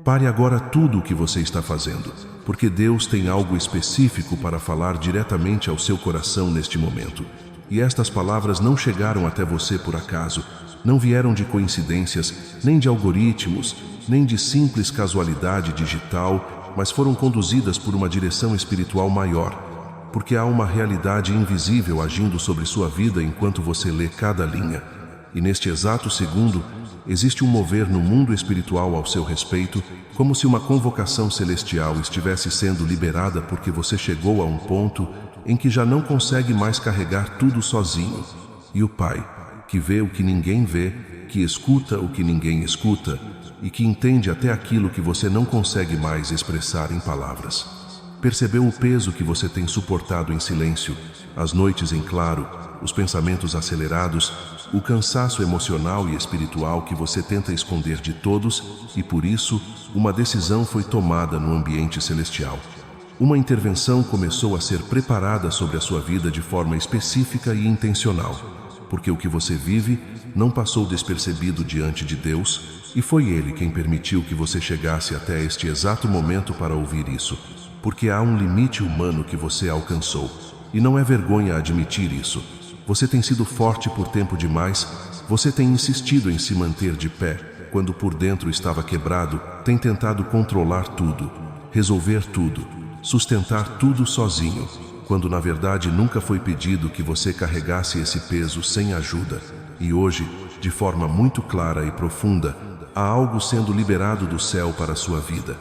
Pare agora tudo o que você está fazendo, porque Deus tem algo específico para falar diretamente ao seu coração neste momento. E estas palavras não chegaram até você por acaso, não vieram de coincidências, nem de algoritmos, nem de simples casualidade digital, mas foram conduzidas por uma direção espiritual maior, porque há uma realidade invisível agindo sobre sua vida enquanto você lê cada linha. E neste exato segundo, existe um mover no mundo espiritual ao seu respeito, como se uma convocação celestial estivesse sendo liberada porque você chegou a um ponto em que já não consegue mais carregar tudo sozinho. E o Pai, que vê o que ninguém vê, que escuta o que ninguém escuta, e que entende até aquilo que você não consegue mais expressar em palavras. Percebeu o peso que você tem suportado em silêncio, as noites em claro, os pensamentos acelerados, o cansaço emocional e espiritual que você tenta esconder de todos, e por isso, uma decisão foi tomada no ambiente celestial. Uma intervenção começou a ser preparada sobre a sua vida de forma específica e intencional, porque o que você vive não passou despercebido diante de Deus, e foi Ele quem permitiu que você chegasse até este exato momento para ouvir isso, porque há um limite humano que você alcançou, e não é vergonha admitir isso. Você tem sido forte por tempo demais, você tem insistido em se manter de pé, quando por dentro estava quebrado, tem tentado controlar tudo, resolver tudo, sustentar tudo sozinho, quando na verdade nunca foi pedido que você carregasse esse peso sem ajuda. E hoje, de forma muito clara e profunda, há algo sendo liberado do céu para a sua vida.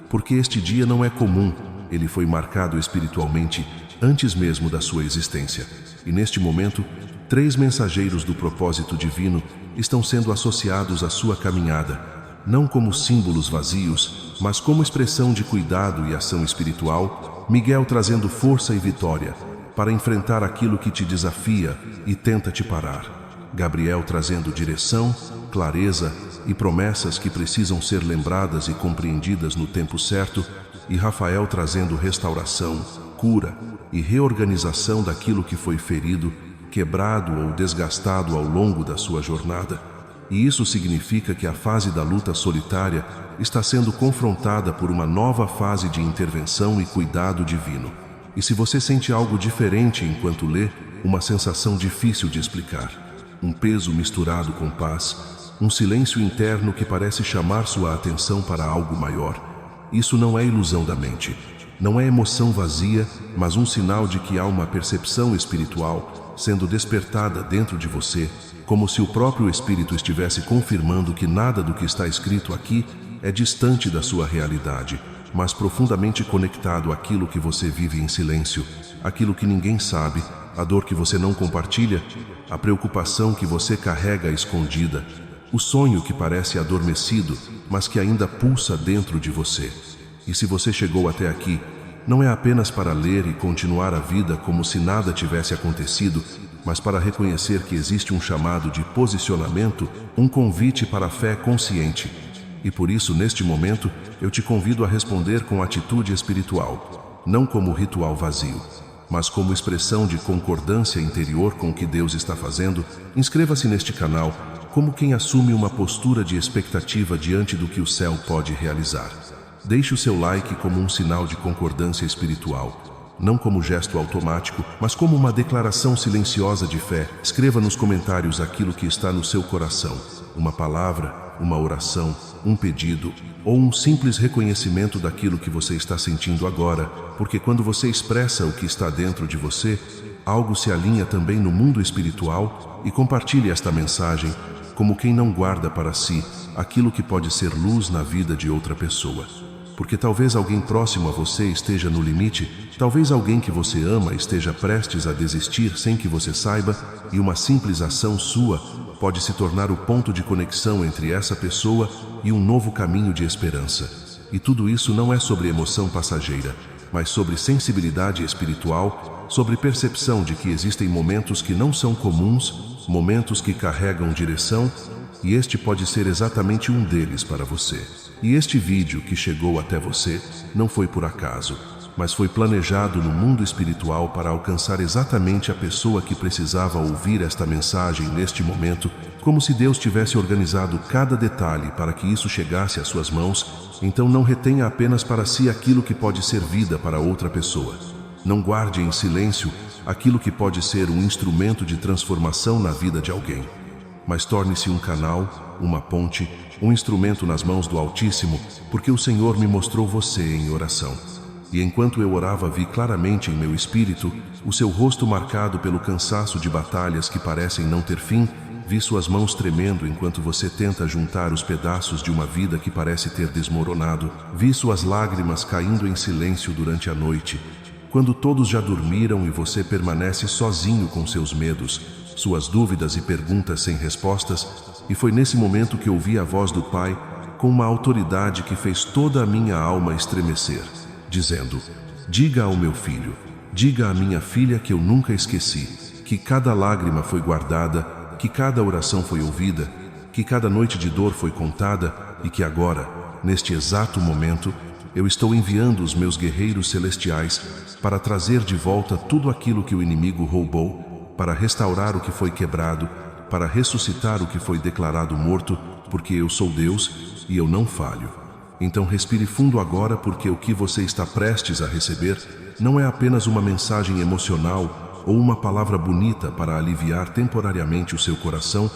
Porque este dia não é comum, ele foi marcado espiritualmente antes mesmo da sua existência. E neste momento, 3 mensageiros do propósito divino estão sendo associados à sua caminhada, não como símbolos vazios, mas como expressão de cuidado e ação espiritual. Miguel trazendo força e vitória para enfrentar aquilo que te desafia e tenta te parar. Gabriel trazendo direção, clareza e promessas que precisam ser lembradas e compreendidas no tempo certo, e Rafael trazendo restauração, cura e reorganização daquilo que foi ferido, quebrado ou desgastado ao longo da sua jornada. E isso significa que a fase da luta solitária está sendo confrontada por uma nova fase de intervenção e cuidado divino. E se você sente algo diferente enquanto lê, uma sensação difícil de explicar, um peso misturado com paz, um silêncio interno que parece chamar sua atenção para algo maior, isso não é ilusão da mente. Não é emoção vazia, mas um sinal de que há uma percepção espiritual sendo despertada dentro de você, como se o próprio Espírito estivesse confirmando que nada do que está escrito aqui é distante da sua realidade, mas profundamente conectado àquilo que você vive em silêncio, aquilo que ninguém sabe, a dor que você não compartilha, a preocupação que você carrega escondida, o sonho que parece adormecido, mas que ainda pulsa dentro de você. E se você chegou até aqui, não é apenas para ler e continuar a vida como se nada tivesse acontecido, mas para reconhecer que existe um chamado de posicionamento, um convite para a fé consciente. E por isso, neste momento, eu te convido a responder com atitude espiritual, não como ritual vazio, mas como expressão de concordância interior com o que Deus está fazendo. Inscreva-se neste canal como quem assume uma postura de expectativa diante do que o céu pode realizar. Deixe o seu like como um sinal de concordância espiritual, não como gesto automático, mas como uma declaração silenciosa de fé. Escreva nos comentários aquilo que está no seu coração, uma palavra, uma oração, um pedido, ou um simples reconhecimento daquilo que você está sentindo agora, porque quando você expressa o que está dentro de você, algo se alinha também no mundo espiritual. E compartilhe esta mensagem como quem não guarda para si aquilo que pode ser luz na vida de outra pessoa. Porque talvez alguém próximo a você esteja no limite, talvez alguém que você ama esteja prestes a desistir sem que você saiba, e uma simples ação sua pode se tornar o ponto de conexão entre essa pessoa e um novo caminho de esperança. E tudo isso não é sobre emoção passageira, mas sobre sensibilidade espiritual, sobre percepção de que existem momentos que não são comuns, momentos que carregam direção, e este pode ser exatamente um deles para você. E este vídeo que chegou até você não foi por acaso, mas foi planejado no mundo espiritual para alcançar exatamente a pessoa que precisava ouvir esta mensagem neste momento, como se Deus tivesse organizado cada detalhe para que isso chegasse às suas mãos. Então não retenha apenas para si aquilo que pode ser vida para outra pessoa. Não guarde em silêncio aquilo que pode ser um instrumento de transformação na vida de alguém. Mas torne-se um canal, uma ponte, um instrumento nas mãos do Altíssimo, porque o Senhor me mostrou você em oração. E enquanto eu orava, vi claramente em meu espírito o seu rosto marcado pelo cansaço de batalhas que parecem não ter fim. Vi suas mãos tremendo enquanto você tenta juntar os pedaços de uma vida que parece ter desmoronado. Vi suas lágrimas caindo em silêncio durante a noite, quando todos já dormiram e você permanece sozinho com seus medos, suas dúvidas e perguntas sem respostas. E foi nesse momento que ouvi a voz do Pai, com uma autoridade que fez toda a minha alma estremecer, dizendo: diga ao meu filho, diga à minha filha que eu nunca esqueci, que cada lágrima foi guardada, que cada oração foi ouvida, que cada noite de dor foi contada e que agora, neste exato momento, eu estou enviando os meus guerreiros celestiais para trazer de volta tudo aquilo que o inimigo roubou, para restaurar o que foi quebrado, para ressuscitar o que foi declarado morto, porque eu sou Deus e eu não falho. Então respire fundo agora, porque o que você está prestes a receber não é apenas uma mensagem emocional ou uma palavra bonita para aliviar temporariamente o seu coração,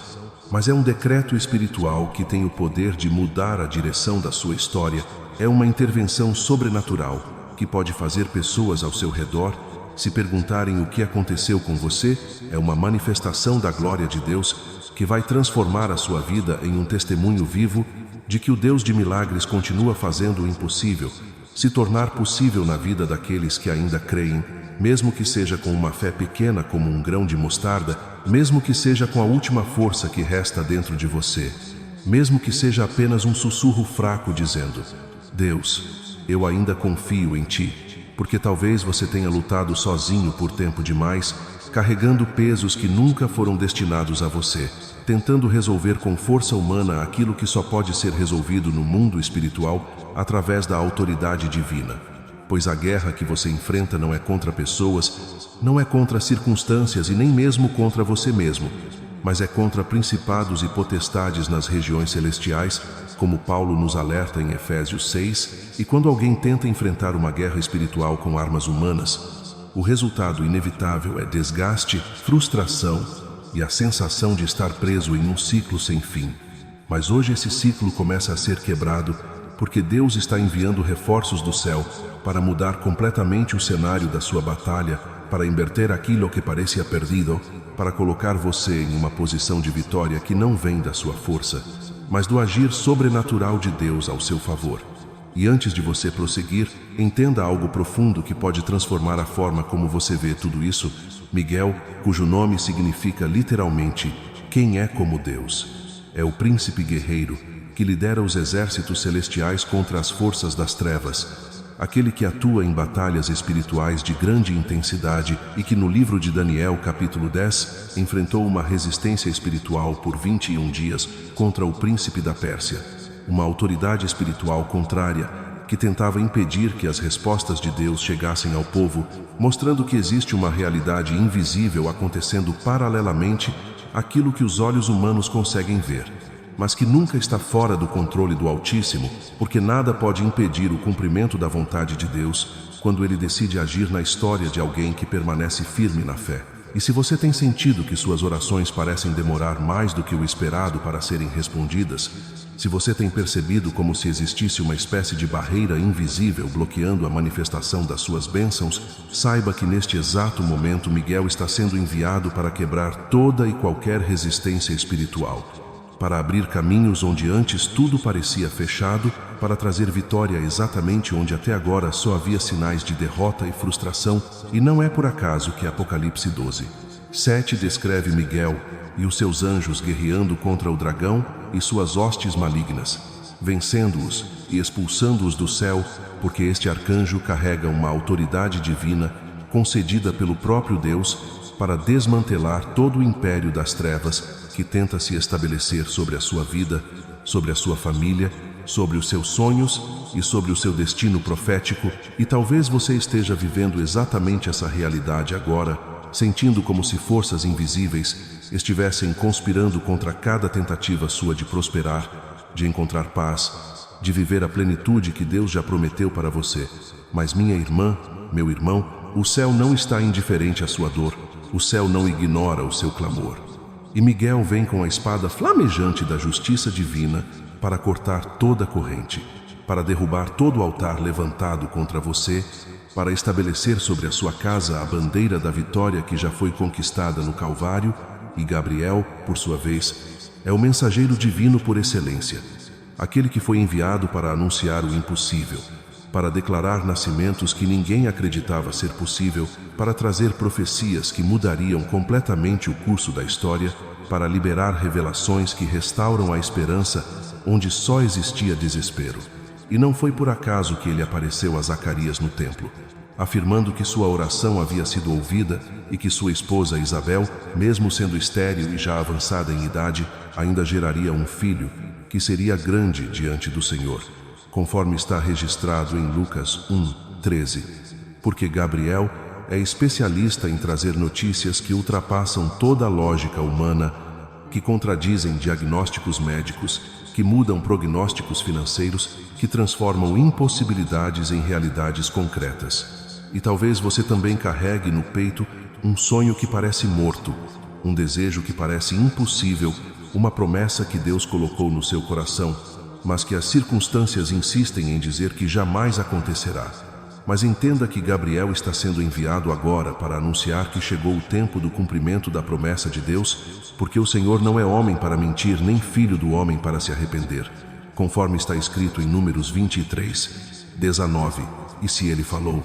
mas é um decreto espiritual que tem o poder de mudar a direção da sua história. É uma intervenção sobrenatural que pode fazer pessoas ao seu redor se perguntarem o que aconteceu com você. É uma manifestação da glória de Deus que vai transformar a sua vida em um testemunho vivo de que o Deus de milagres continua fazendo o impossível se tornar possível na vida daqueles que ainda creem, mesmo que seja com uma fé pequena como um grão de mostarda, mesmo que seja com a última força que resta dentro de você, mesmo que seja apenas um sussurro fraco dizendo: Deus, eu ainda confio em Ti, porque talvez você tenha lutado sozinho por tempo demais, carregando pesos que nunca foram destinados a você, tentando resolver com força humana aquilo que só pode ser resolvido no mundo espiritual através da autoridade divina. Pois a guerra que você enfrenta não é contra pessoas, não é contra circunstâncias e nem mesmo contra você mesmo, mas é contra principados e potestades nas regiões celestiais, como Paulo nos alerta em Efésios 6, e quando alguém tenta enfrentar uma guerra espiritual com armas humanas, o resultado inevitável é desgaste, frustração e a sensação de estar preso em um ciclo sem fim. Mas hoje esse ciclo começa a ser quebrado, porque Deus está enviando reforços do céu para mudar completamente o cenário da sua batalha, para inverter aquilo que parecia perdido, para colocar você em uma posição de vitória que não vem da sua força, mas do agir sobrenatural de Deus ao seu favor. E antes de você prosseguir, entenda algo profundo que pode transformar a forma como você vê tudo isso. Miguel, cujo nome significa literalmente quem é como Deus, é o príncipe guerreiro que lidera os exércitos celestiais contra as forças das trevas, aquele que atua em batalhas espirituais de grande intensidade e que no livro de Daniel, capítulo 10, enfrentou uma resistência espiritual por 21 dias contra o príncipe da Pérsia, uma autoridade espiritual contrária que tentava impedir que as respostas de Deus chegassem ao povo, mostrando que existe uma realidade invisível acontecendo paralelamente àquilo que os olhos humanos conseguem ver, mas que nunca está fora do controle do Altíssimo, porque nada pode impedir o cumprimento da vontade de Deus quando Ele decide agir na história de alguém que permanece firme na fé. E se você tem sentido que suas orações parecem demorar mais do que o esperado para serem respondidas, se você tem percebido como se existisse uma espécie de barreira invisível bloqueando a manifestação das suas bênçãos, saiba que neste exato momento Miguel está sendo enviado para quebrar toda e qualquer resistência espiritual, para abrir caminhos onde antes tudo parecia fechado, para trazer vitória exatamente onde até agora só havia sinais de derrota e frustração. E não é por acaso que Apocalipse 12:7 descreve Miguel e os seus anjos guerreando contra o dragão e suas hostes malignas, vencendo-os e expulsando-os do céu, porque este arcanjo carrega uma autoridade divina concedida pelo próprio Deus para desmantelar todo o império das trevas que tenta se estabelecer sobre a sua vida, sobre a sua família, sobre os seus sonhos e sobre o seu destino profético. E talvez você esteja vivendo exatamente essa realidade agora, sentindo como se forças invisíveis estivessem conspirando contra cada tentativa sua de prosperar, de encontrar paz, de viver a plenitude que Deus já prometeu para você. Mas minha irmã, meu irmão, o céu não está indiferente à sua dor, o céu não ignora o seu clamor. E Miguel vem com a espada flamejante da justiça divina para cortar toda a corrente, para derrubar todo o altar levantado contra você, para estabelecer sobre a sua casa a bandeira da vitória que já foi conquistada no Calvário. E Gabriel, por sua vez, é o mensageiro divino por excelência, aquele que foi enviado para anunciar o impossível, para declarar nascimentos que ninguém acreditava ser possível, para trazer profecias que mudariam completamente o curso da história, para liberar revelações que restauram a esperança onde só existia desespero. E não foi por acaso que ele apareceu a Zacarias no templo, afirmando que sua oração havia sido ouvida e que sua esposa Isabel, mesmo sendo estéril e já avançada em idade, ainda geraria um filho, que seria grande diante do Senhor, conforme está registrado em Lucas 1:13. Porque Gabriel é especialista em trazer notícias que ultrapassam toda a lógica humana, que contradizem diagnósticos médicos, que mudam prognósticos financeiros, que transformam impossibilidades em realidades concretas. E talvez você também carregue no peito um sonho que parece morto, um desejo que parece impossível, uma promessa que Deus colocou no seu coração, mas que as circunstâncias insistem em dizer que jamais acontecerá. Mas entenda que Gabriel está sendo enviado agora para anunciar que chegou o tempo do cumprimento da promessa de Deus, porque o Senhor não é homem para mentir, nem filho do homem para se arrepender, conforme está escrito em Números 23:19. E se ele falou,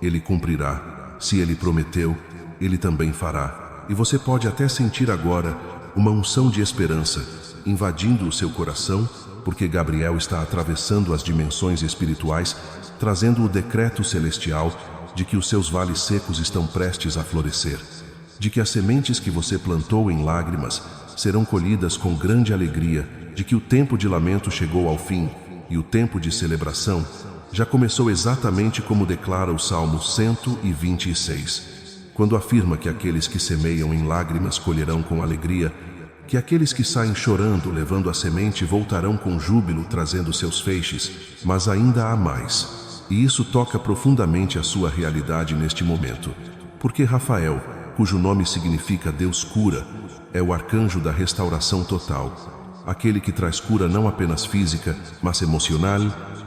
ele cumprirá. Se ele prometeu, ele também fará. E você pode até sentir agora uma unção de esperança invadindo o seu coração, porque Gabriel está atravessando as dimensões espirituais, trazendo o decreto celestial de que os seus vales secos estão prestes a florescer, de que as sementes que você plantou em lágrimas serão colhidas com grande alegria, de que o tempo de lamento chegou ao fim e o tempo de celebração já começou, exatamente como declara o Salmo 126, quando afirma que aqueles que semeiam em lágrimas colherão com alegria, que aqueles que saem chorando levando a semente voltarão com júbilo trazendo seus feixes, mas ainda há mais. E isso toca profundamente a sua realidade neste momento, porque Rafael, cujo nome significa Deus cura, é o arcanjo da restauração total, aquele que traz cura não apenas física, mas emocional,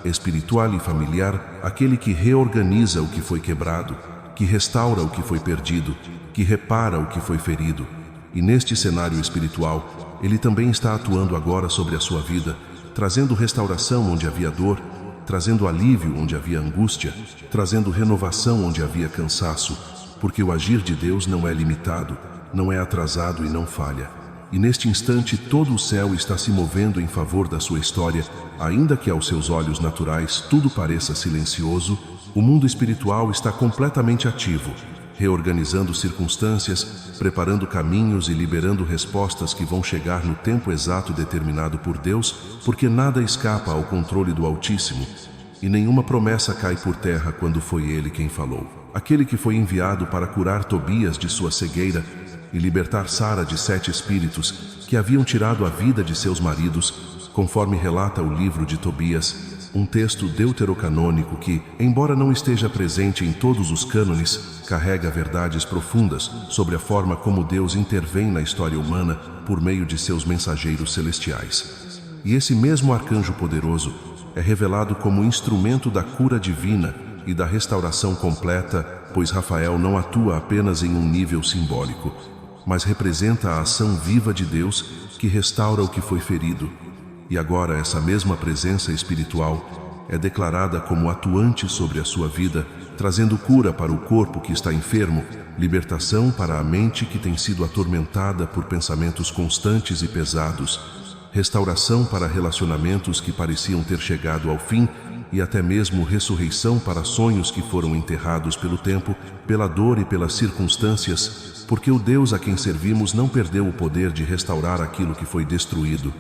espiritual e familiar, aquele que reorganiza o que foi quebrado, que restaura o que foi perdido, que repara o que foi ferido. E neste cenário espiritual, ele também está atuando agora sobre a sua vida, trazendo restauração onde havia dor, trazendo alívio onde havia angústia, trazendo renovação onde havia cansaço, porque o agir de Deus não é limitado, não é atrasado e não falha. E neste instante todo o céu está se movendo em favor da sua história, ainda que aos seus olhos naturais tudo pareça silencioso, o mundo espiritual está completamente ativo, reorganizando circunstâncias, preparando caminhos e liberando respostas que vão chegar no tempo exato determinado por Deus, porque nada escapa ao controle do Altíssimo, e nenhuma promessa cai por terra quando foi Ele quem falou. Aquele que foi enviado para curar Tobias de sua cegueira e libertar Sara de 7 espíritos que haviam tirado a vida de seus maridos, conforme relata o livro de Tobias, um texto deuterocanônico que, embora não esteja presente em todos os cânones, carrega verdades profundas sobre a forma como Deus intervém na história humana por meio de seus mensageiros celestiais. E esse mesmo arcanjo poderoso é revelado como instrumento da cura divina e da restauração completa, pois Rafael não atua apenas em um nível simbólico, mas representa a ação viva de Deus que restaura o que foi ferido. E agora essa mesma presença espiritual é declarada como atuante sobre a sua vida, trazendo cura para o corpo que está enfermo, libertação para a mente que tem sido atormentada por pensamentos constantes e pesados, restauração para relacionamentos que pareciam ter chegado ao fim e até mesmo ressurreição para sonhos que foram enterrados pelo tempo, pela dor e pelas circunstâncias, porque o Deus a quem servimos não perdeu o poder de restaurar aquilo que foi destruído.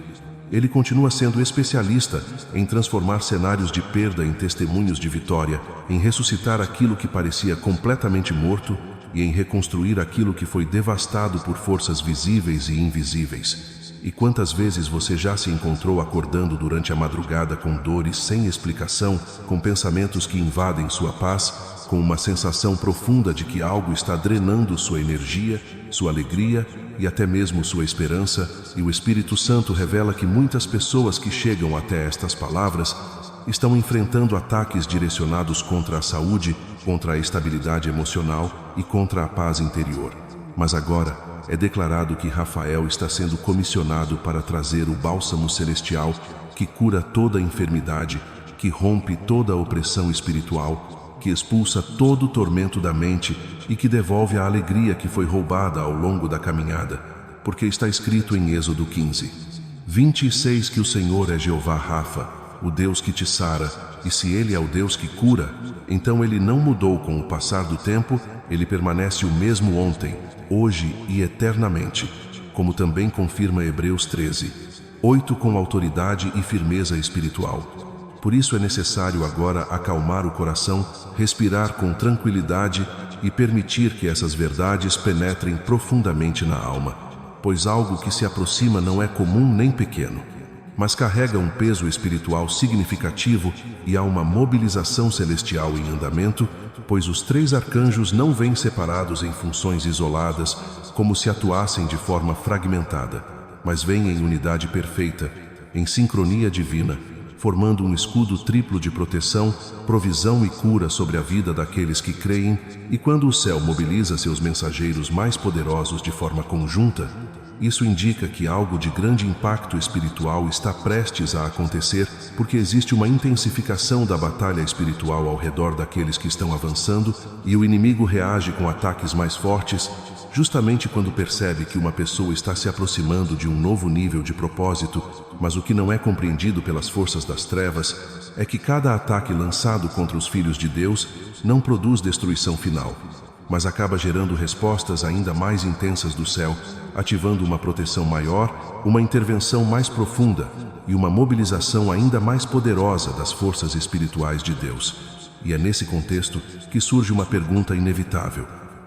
Ele continua sendo especialista em transformar cenários de perda em testemunhos de vitória, em ressuscitar aquilo que parecia completamente morto, e em reconstruir aquilo que foi devastado por forças visíveis e invisíveis. E quantas vezes você já se encontrou acordando durante a madrugada com dores sem explicação, com pensamentos que invadem sua paz, com uma sensação profunda de que algo está drenando sua energia, sua alegria e até mesmo sua esperança, e o Espírito Santo revela que muitas pessoas que chegam até estas palavras estão enfrentando ataques direcionados contra a saúde, contra a estabilidade emocional e contra a paz interior. Mas agora é declarado que Rafael está sendo comissionado para trazer o bálsamo celestial que cura toda enfermidade, que rompe toda a opressão espiritual, que expulsa todo o tormento da mente e que devolve a alegria que foi roubada ao longo da caminhada, porque está escrito em Êxodo 15:26 que o Senhor é Jeová Rafa, o Deus que te sara, e se Ele é o Deus que cura, então Ele não mudou com o passar do tempo, Ele permanece o mesmo ontem, hoje e eternamente, como também confirma Hebreus 13:8 com autoridade e firmeza espiritual. Por isso é necessário agora acalmar o coração, respirar com tranquilidade e permitir que essas verdades penetrem profundamente na alma, pois algo que se aproxima não é comum nem pequeno, mas carrega um peso espiritual significativo e há uma mobilização celestial em andamento, pois os 3 arcanjos não vêm separados em funções isoladas, como se atuassem de forma fragmentada, mas vêm em unidade perfeita, em sincronia divina, formando um escudo triplo de proteção, provisão e cura sobre a vida daqueles que creem, e quando o céu mobiliza seus mensageiros mais poderosos de forma conjunta, isso indica que algo de grande impacto espiritual está prestes a acontecer, porque existe uma intensificação da batalha espiritual ao redor daqueles que estão avançando, e o inimigo reage com ataques mais fortes, justamente quando percebe que uma pessoa está se aproximando de um novo nível de propósito, mas o que não é compreendido pelas forças das trevas é que cada ataque lançado contra os filhos de Deus não produz destruição final, mas acaba gerando respostas ainda mais intensas do céu, ativando uma proteção maior, uma intervenção mais profunda e uma mobilização ainda mais poderosa das forças espirituais de Deus. E é nesse contexto que surge uma pergunta inevitável: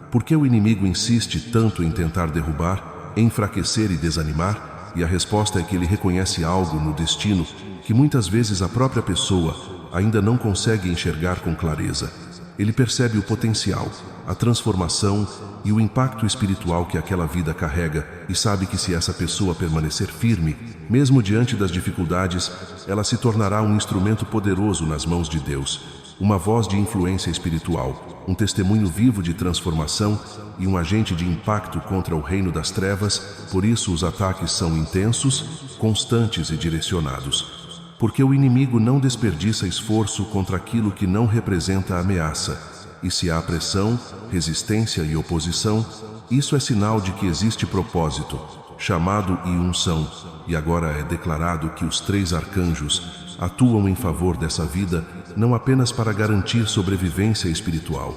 por que o inimigo insiste tanto em tentar derrubar, enfraquecer e desanimar? E a resposta é que ele reconhece algo no destino que muitas vezes a própria pessoa ainda não consegue enxergar com clareza. Ele percebe o potencial, a transformação e o impacto espiritual que aquela vida carrega e sabe que se essa pessoa permanecer firme, mesmo diante das dificuldades, ela se tornará um instrumento poderoso nas mãos de Deus, uma voz de influência espiritual, um testemunho vivo de transformação e um agente de impacto contra o reino das trevas. Por isso os ataques são intensos, constantes e direcionados. Porque o inimigo não desperdiça esforço contra aquilo que não representa ameaça. E se há pressão, resistência e oposição, isso é sinal de que existe propósito, chamado e unção. E agora é declarado que os 3 arcanjos atuam em favor dessa vida, não apenas para garantir sobrevivência espiritual,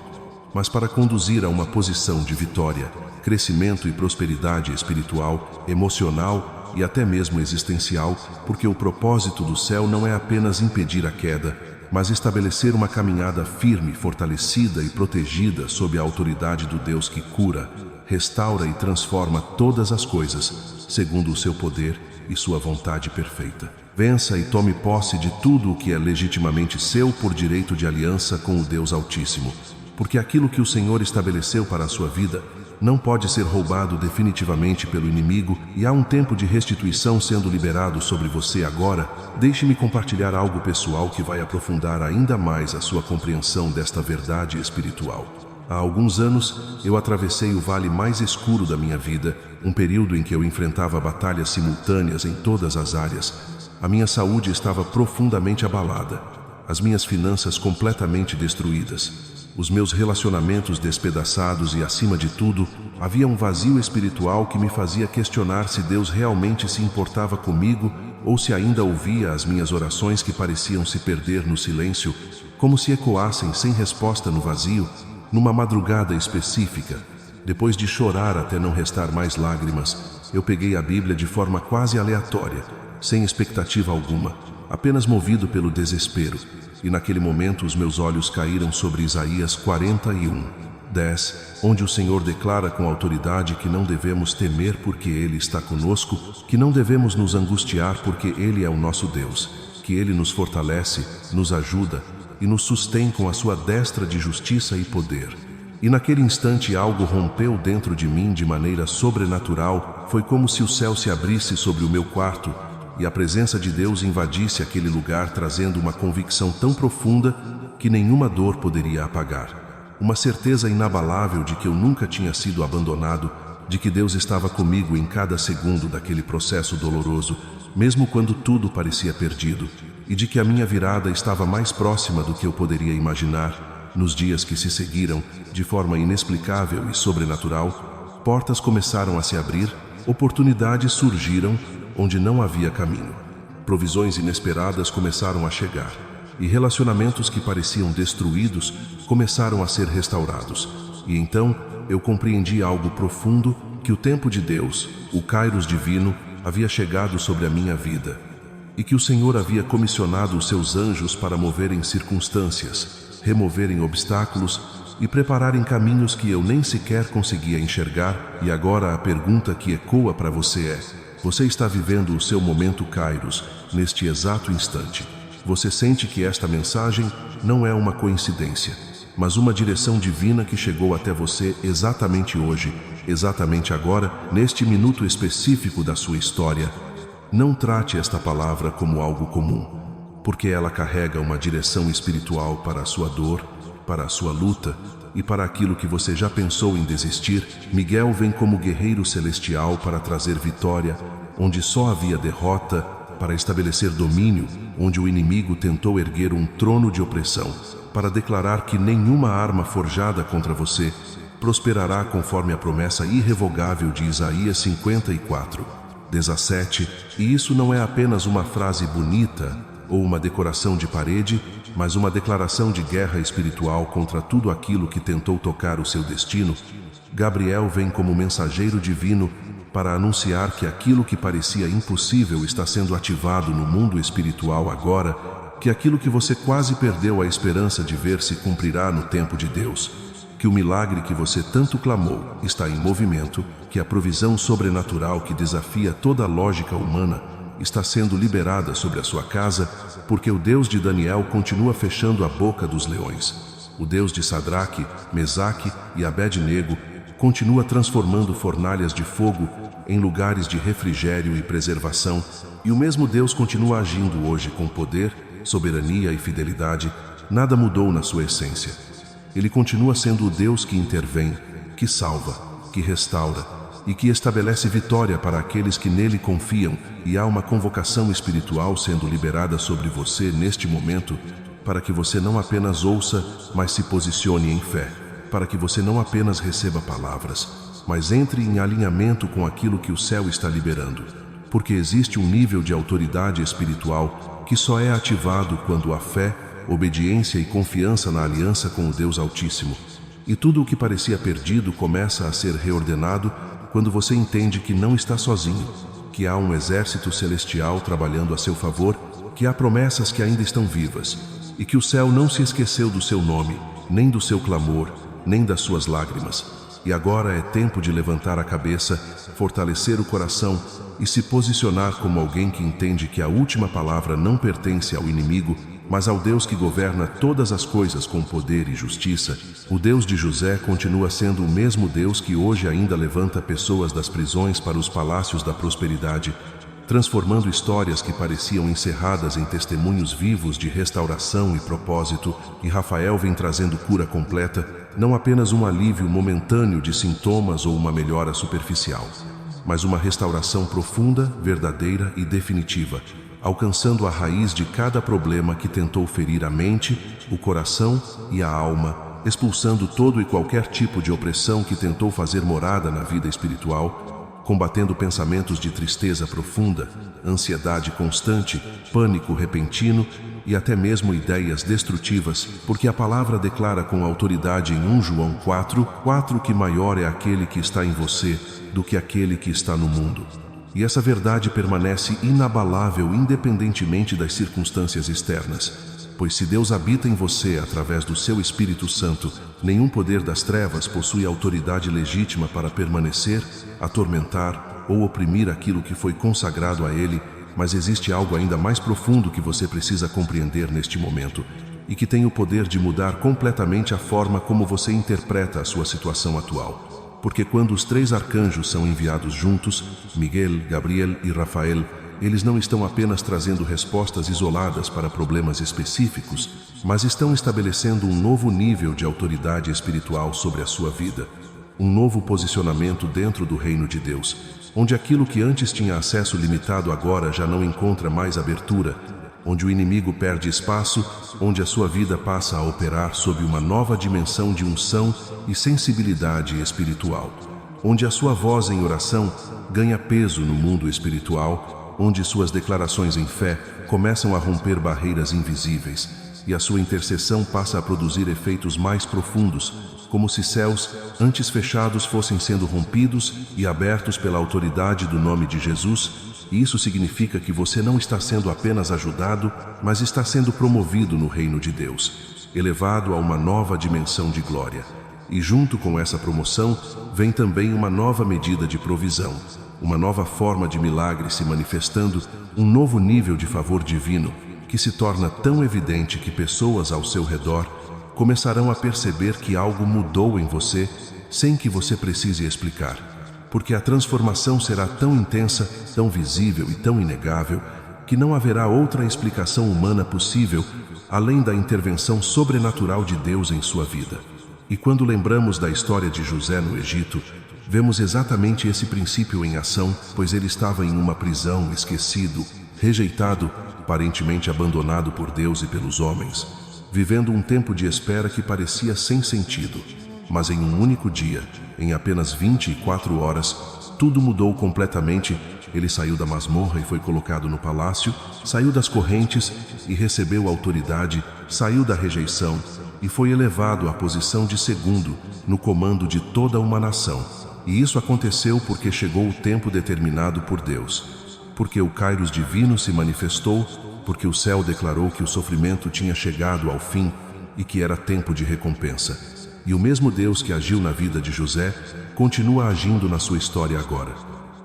mas para conduzir a uma posição de vitória, crescimento e prosperidade espiritual, emocional e até mesmo existencial, porque o propósito do céu não é apenas impedir a queda, mas estabelecer uma caminhada firme, fortalecida e protegida sob a autoridade do Deus que cura, restaura e transforma todas as coisas, segundo o seu poder e sua vontade perfeita. Vença e tome posse de tudo o que é legitimamente seu por direito de aliança com o Deus Altíssimo, porque aquilo que o Senhor estabeleceu para a sua vida não pode ser roubado definitivamente pelo inimigo, e há um tempo de restituição sendo liberado sobre você agora. Deixe-me compartilhar algo pessoal que vai aprofundar ainda mais a sua compreensão desta verdade espiritual. Há alguns anos, eu atravessei o vale mais escuro da minha vida, um período em que eu enfrentava batalhas simultâneas em todas as áreas. A minha saúde estava profundamente abalada, as minhas finanças completamente destruídas, os meus relacionamentos despedaçados e, acima de tudo, havia um vazio espiritual que me fazia questionar se Deus realmente se importava comigo ou se ainda ouvia as minhas orações que pareciam se perder no silêncio, como se ecoassem sem resposta no vazio. Numa madrugada específica, depois de chorar até não restar mais lágrimas, eu peguei a Bíblia de forma quase aleatória, sem expectativa alguma, apenas movido pelo desespero. E naquele momento os meus olhos caíram sobre Isaías 41. 10, onde o Senhor declara com autoridade que não devemos temer porque Ele está conosco, que não devemos nos angustiar porque Ele é o nosso Deus, que Ele nos fortalece, nos ajuda e nos sustém com a sua destra de justiça e poder. E naquele instante algo rompeu dentro de mim de maneira sobrenatural, foi como se o céu se abrisse sobre o meu quarto e a presença de Deus invadisse aquele lugar, trazendo uma convicção tão profunda que nenhuma dor poderia apagar. Uma certeza inabalável de que eu nunca tinha sido abandonado, de que Deus estava comigo em cada segundo daquele processo doloroso, mesmo quando tudo parecia perdido, e de que a minha virada estava mais próxima do que eu poderia imaginar. Nos dias que se seguiram, de forma inexplicável e sobrenatural, portas começaram a se abrir, oportunidades surgiram onde não havia caminho. Provisões inesperadas começaram a chegar, e relacionamentos que pareciam destruídos começaram a ser restaurados. E então eu compreendi algo profundo, que o tempo de Deus, o Kairos divino, havia chegado sobre a minha vida, e que o Senhor havia comissionado os seus anjos para moverem circunstâncias, removerem obstáculos e prepararem caminhos que eu nem sequer conseguia enxergar. E agora a pergunta que ecoa para você é: você está vivendo o seu momento Kairos neste exato instante? Você sente que esta mensagem não é uma coincidência, mas uma direção divina que chegou até você exatamente hoje, exatamente agora, neste minuto específico da sua história? Não trate esta palavra como algo comum, porque ela carrega uma direção espiritual para a sua dor, para a sua luta e para aquilo que você já pensou em desistir. Miguel vem como guerreiro celestial para trazer vitória onde só havia derrota, para estabelecer domínio onde o inimigo tentou erguer um trono de opressão, para declarar que nenhuma arma forjada contra você prosperará, conforme a promessa irrevogável de Isaías 54:17. E isso não é apenas uma frase bonita ou uma decoração de parede, mas uma declaração de guerra espiritual contra tudo aquilo que tentou tocar o seu destino. Gabriel vem como mensageiro divino para anunciar que aquilo que parecia impossível está sendo ativado no mundo espiritual agora, que aquilo que você quase perdeu a esperança de ver se cumprirá no tempo de Deus, que o milagre que você tanto clamou está em movimento, que a provisão sobrenatural que desafia toda a lógica humana está sendo liberada sobre a sua casa, porque o Deus de Daniel continua fechando a boca dos leões. O Deus de Sadraque, Mesaque e Abed-nego continua transformando fornalhas de fogo em lugares de refrigério e preservação, e o mesmo Deus continua agindo hoje com poder, soberania e fidelidade. Nada mudou na sua essência. Ele continua sendo o Deus que intervém, que salva, que restaura e que estabelece vitória para aqueles que nele confiam. E há uma convocação espiritual sendo liberada sobre você neste momento, para que você não apenas ouça, mas se posicione em fé, para que você não apenas receba palavras, mas entre em alinhamento com aquilo que o céu está liberando, porque existe um nível de autoridade espiritual que só é ativado quando há fé, obediência e confiança na aliança com o Deus Altíssimo. E tudo o que parecia perdido começa a ser reordenado quando você entende que não está sozinho, que há um exército celestial trabalhando a seu favor, que há promessas que ainda estão vivas, e que o céu não se esqueceu do seu nome, nem do seu clamor, nem das suas lágrimas. E agora é tempo de levantar a cabeça, fortalecer o coração e se posicionar como alguém que entende que a última palavra não pertence ao inimigo, mas ao Deus que governa todas as coisas com poder e justiça. O Deus de José continua sendo o mesmo Deus que hoje ainda levanta pessoas das prisões para os palácios da prosperidade, transformando histórias que pareciam encerradas em testemunhos vivos de restauração e propósito. E Rafael vem trazendo cura completa, não apenas um alívio momentâneo de sintomas ou uma melhora superficial, mas uma restauração profunda, verdadeira e definitiva, alcançando a raiz de cada problema que tentou ferir a mente, o coração e a alma, expulsando todo e qualquer tipo de opressão que tentou fazer morada na vida espiritual, combatendo pensamentos de tristeza profunda, ansiedade constante, pânico repentino e até mesmo ideias destrutivas, porque a palavra declara com autoridade em 1 João 4:4 que maior é aquele que está em você do que aquele que está no mundo. E essa verdade permanece inabalável independentemente das circunstâncias externas, Pois se Deus habita em você através do seu Espírito Santo, nenhum poder das trevas possui autoridade legítima para permanecer, atormentar ou oprimir aquilo que foi consagrado a Ele, mas existe algo ainda mais profundo que você precisa compreender neste momento, e que tem o poder de mudar completamente a forma como você interpreta a sua situação atual. Porque quando os 3 arcanjos são enviados juntos, Miguel, Gabriel e Rafael, eles não estão apenas trazendo respostas isoladas para problemas específicos, mas estão estabelecendo um novo nível de autoridade espiritual sobre a sua vida. Um novo posicionamento dentro do reino de Deus, onde aquilo que antes tinha acesso limitado agora já não encontra mais abertura, onde o inimigo perde espaço, onde a sua vida passa a operar sob uma nova dimensão de unção e sensibilidade espiritual, onde a sua voz em oração ganha peso no mundo espiritual, onde suas declarações em fé começam a romper barreiras invisíveis e a sua intercessão passa a produzir efeitos mais profundos, como se céus antes fechados fossem sendo rompidos e abertos pela autoridade do nome de Jesus. E isso significa que você não está sendo apenas ajudado, mas está sendo promovido no reino de Deus, elevado a uma nova dimensão de glória. E junto com essa promoção, vem também uma nova medida de provisão, uma nova forma de milagre se manifestando, um novo nível de favor divino, que se torna tão evidente que pessoas ao seu redor começarão a perceber que algo mudou em você, sem que você precise explicar. Porque a transformação será tão intensa, tão visível e tão inegável, que não haverá outra explicação humana possível, além da intervenção sobrenatural de Deus em sua vida. E quando lembramos da história de José no Egito, vemos exatamente esse princípio em ação, pois ele estava em uma prisão, esquecido, rejeitado, aparentemente abandonado por Deus e pelos homens, vivendo um tempo de espera que parecia sem sentido. Mas em um único dia, em apenas 24 horas, tudo mudou completamente. Ele saiu da masmorra e foi colocado no palácio, saiu das correntes e recebeu autoridade, saiu da rejeição e foi elevado à posição de segundo no comando de toda uma nação. E isso aconteceu porque chegou o tempo determinado por Deus. Porque o Kairos divino se manifestou, porque o céu declarou que o sofrimento tinha chegado ao fim e que era tempo de recompensa. E o mesmo Deus que agiu na vida de José continua agindo na sua história agora.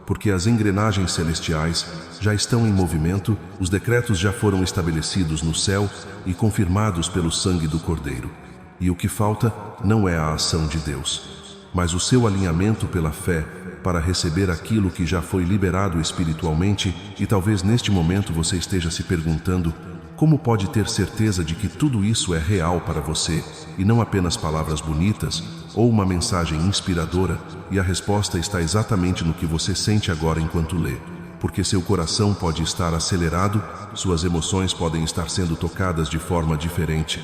Porque as engrenagens celestiais já estão em movimento, os decretos já foram estabelecidos no céu e confirmados pelo sangue do Cordeiro. E o que falta não é a ação de Deus, mas o seu alinhamento pela fé para receber aquilo que já foi liberado espiritualmente. E talvez neste momento você esteja se perguntando: como pode ter certeza de que tudo isso é real para você e não apenas palavras bonitas ou uma mensagem inspiradora? E a resposta está exatamente no que você sente agora enquanto lê. Porque seu coração pode estar acelerado, suas emoções podem estar sendo tocadas de forma diferente.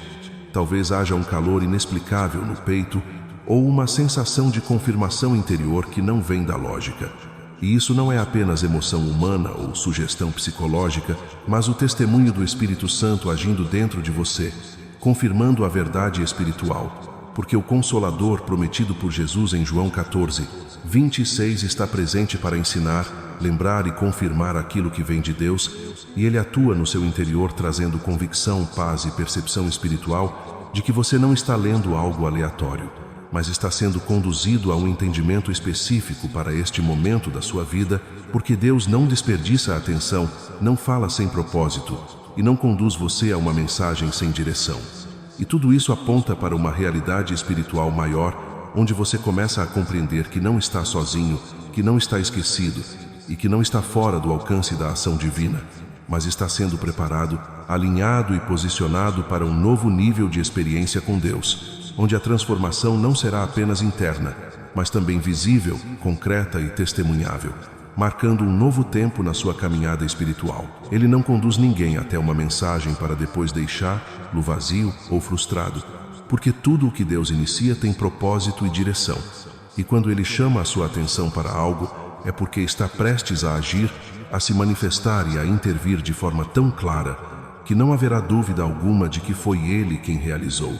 Talvez haja um calor inexplicável no peito ou uma sensação de confirmação interior que não vem da lógica. E isso não é apenas emoção humana ou sugestão psicológica, mas o testemunho do Espírito Santo agindo dentro de você, confirmando a verdade espiritual. Porque o Consolador prometido por Jesus em João 14:26 está presente para ensinar, lembrar e confirmar aquilo que vem de Deus, e ele atua no seu interior trazendo convicção, paz e percepção espiritual de que você não está lendo algo aleatório, mas está sendo conduzido a um entendimento específico para este momento da sua vida, porque Deus não desperdiça a atenção, não fala sem propósito e não conduz você a uma mensagem sem direção. E tudo isso aponta para uma realidade espiritual maior, onde você começa a compreender que não está sozinho, que não está esquecido e que não está fora do alcance da ação divina, mas está sendo preparado, alinhado e posicionado para um novo nível de experiência com Deus, onde a transformação não será apenas interna, mas também visível, concreta e testemunhável, marcando um novo tempo na sua caminhada espiritual. Ele não conduz ninguém até uma mensagem para depois deixar no vazio ou frustrado, porque tudo o que Deus inicia tem propósito e direção. E quando Ele chama a sua atenção para algo, é porque está prestes a agir, a se manifestar e a intervir de forma tão clara, que não haverá dúvida alguma de que foi Ele quem realizou,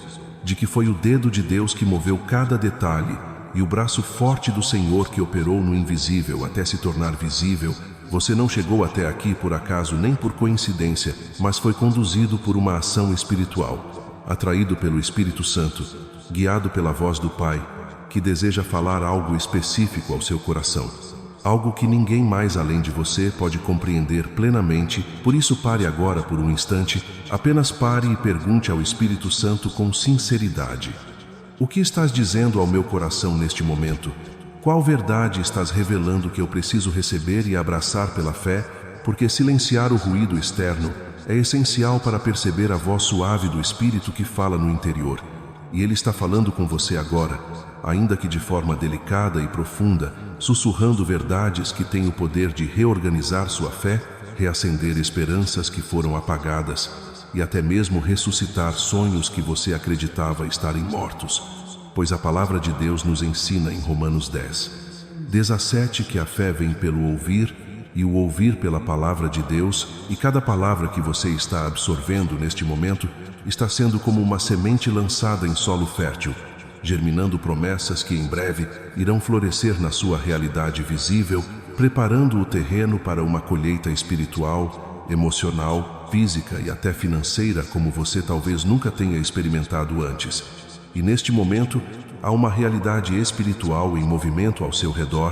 de que foi o dedo de Deus que moveu cada detalhe e o braço forte do Senhor que operou no invisível até se tornar visível, Você não chegou até aqui por acaso nem por coincidência, mas foi conduzido por uma ação espiritual, atraído pelo Espírito Santo, guiado pela voz do Pai, que deseja falar algo específico ao seu coração. Algo que ninguém mais além de você pode compreender plenamente. Por isso pare agora por um instante, apenas pare e pergunte ao Espírito Santo com sinceridade: o que estás dizendo ao meu coração neste momento? Qual verdade estás revelando que eu preciso receber e abraçar pela fé? Porque silenciar o ruído externo é essencial para perceber a voz suave do Espírito que fala no interior. E Ele está falando com você agora, ainda que de forma delicada e profunda, sussurrando verdades que têm o poder de reorganizar sua fé, reacender esperanças que foram apagadas e até mesmo ressuscitar sonhos que você acreditava estarem mortos. Pois a palavra de Deus nos ensina em Romanos 10:17 que a fé vem pelo ouvir e o ouvir pela palavra de Deus, e cada palavra que você está absorvendo neste momento está sendo como uma semente lançada em solo fértil, germinando promessas que em breve irão florescer na sua realidade visível, preparando o terreno para uma colheita espiritual, emocional, física e até financeira como você talvez nunca tenha experimentado antes. E neste momento, há uma realidade espiritual em movimento ao seu redor,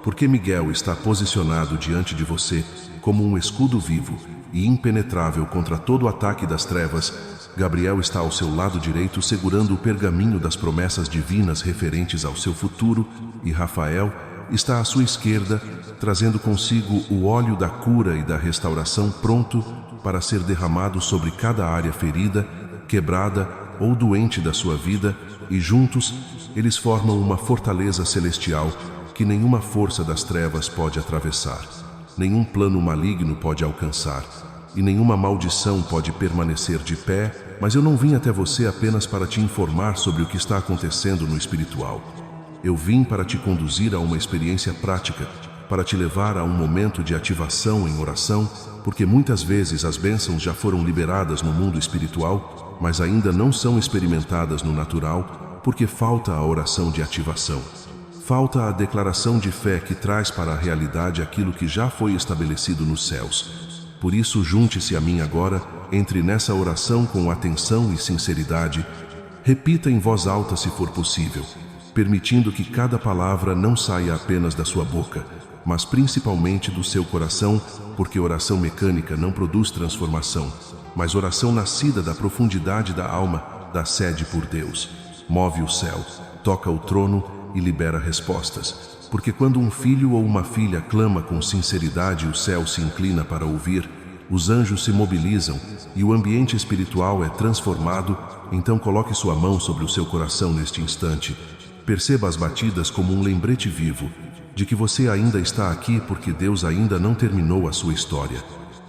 porque Miguel está posicionado diante de você como um escudo vivo e impenetrável contra todo o ataque das trevas. Gabriel está ao seu lado direito segurando o pergaminho das promessas divinas referentes ao seu futuro, e Rafael está à sua esquerda, trazendo consigo o óleo da cura e da restauração pronto para ser derramado sobre cada área ferida, quebrada ou doente da sua vida, e juntos eles formam uma fortaleza celestial que nenhuma força das trevas pode atravessar, nenhum plano maligno pode alcançar e nenhuma maldição pode permanecer de pé. Mas eu não vim até você apenas para te informar sobre o que está acontecendo no espiritual. Eu vim para te conduzir a uma experiência prática, para te levar a um momento de ativação em oração, porque muitas vezes as bênçãos já foram liberadas no mundo espiritual, mas ainda não são experimentadas no natural, porque falta a oração de ativação. Falta a declaração de fé que traz para a realidade aquilo que já foi estabelecido nos céus. Por isso, junte-se a mim agora, entre nessa oração com atenção e sinceridade. Repita em voz alta se for possível, permitindo que cada palavra não saia apenas da sua boca, mas principalmente do seu coração, porque oração mecânica não produz transformação, mas oração nascida da profundidade da alma, da sede por Deus, move o céu, toca o trono e libera respostas. Porque quando um filho ou uma filha clama com sinceridade, o céu se inclina para ouvir, os anjos se mobilizam e o ambiente espiritual é transformado. Então coloque sua mão sobre o seu coração neste instante. Perceba as batidas como um lembrete vivo de que você ainda está aqui, porque Deus ainda não terminou a sua história.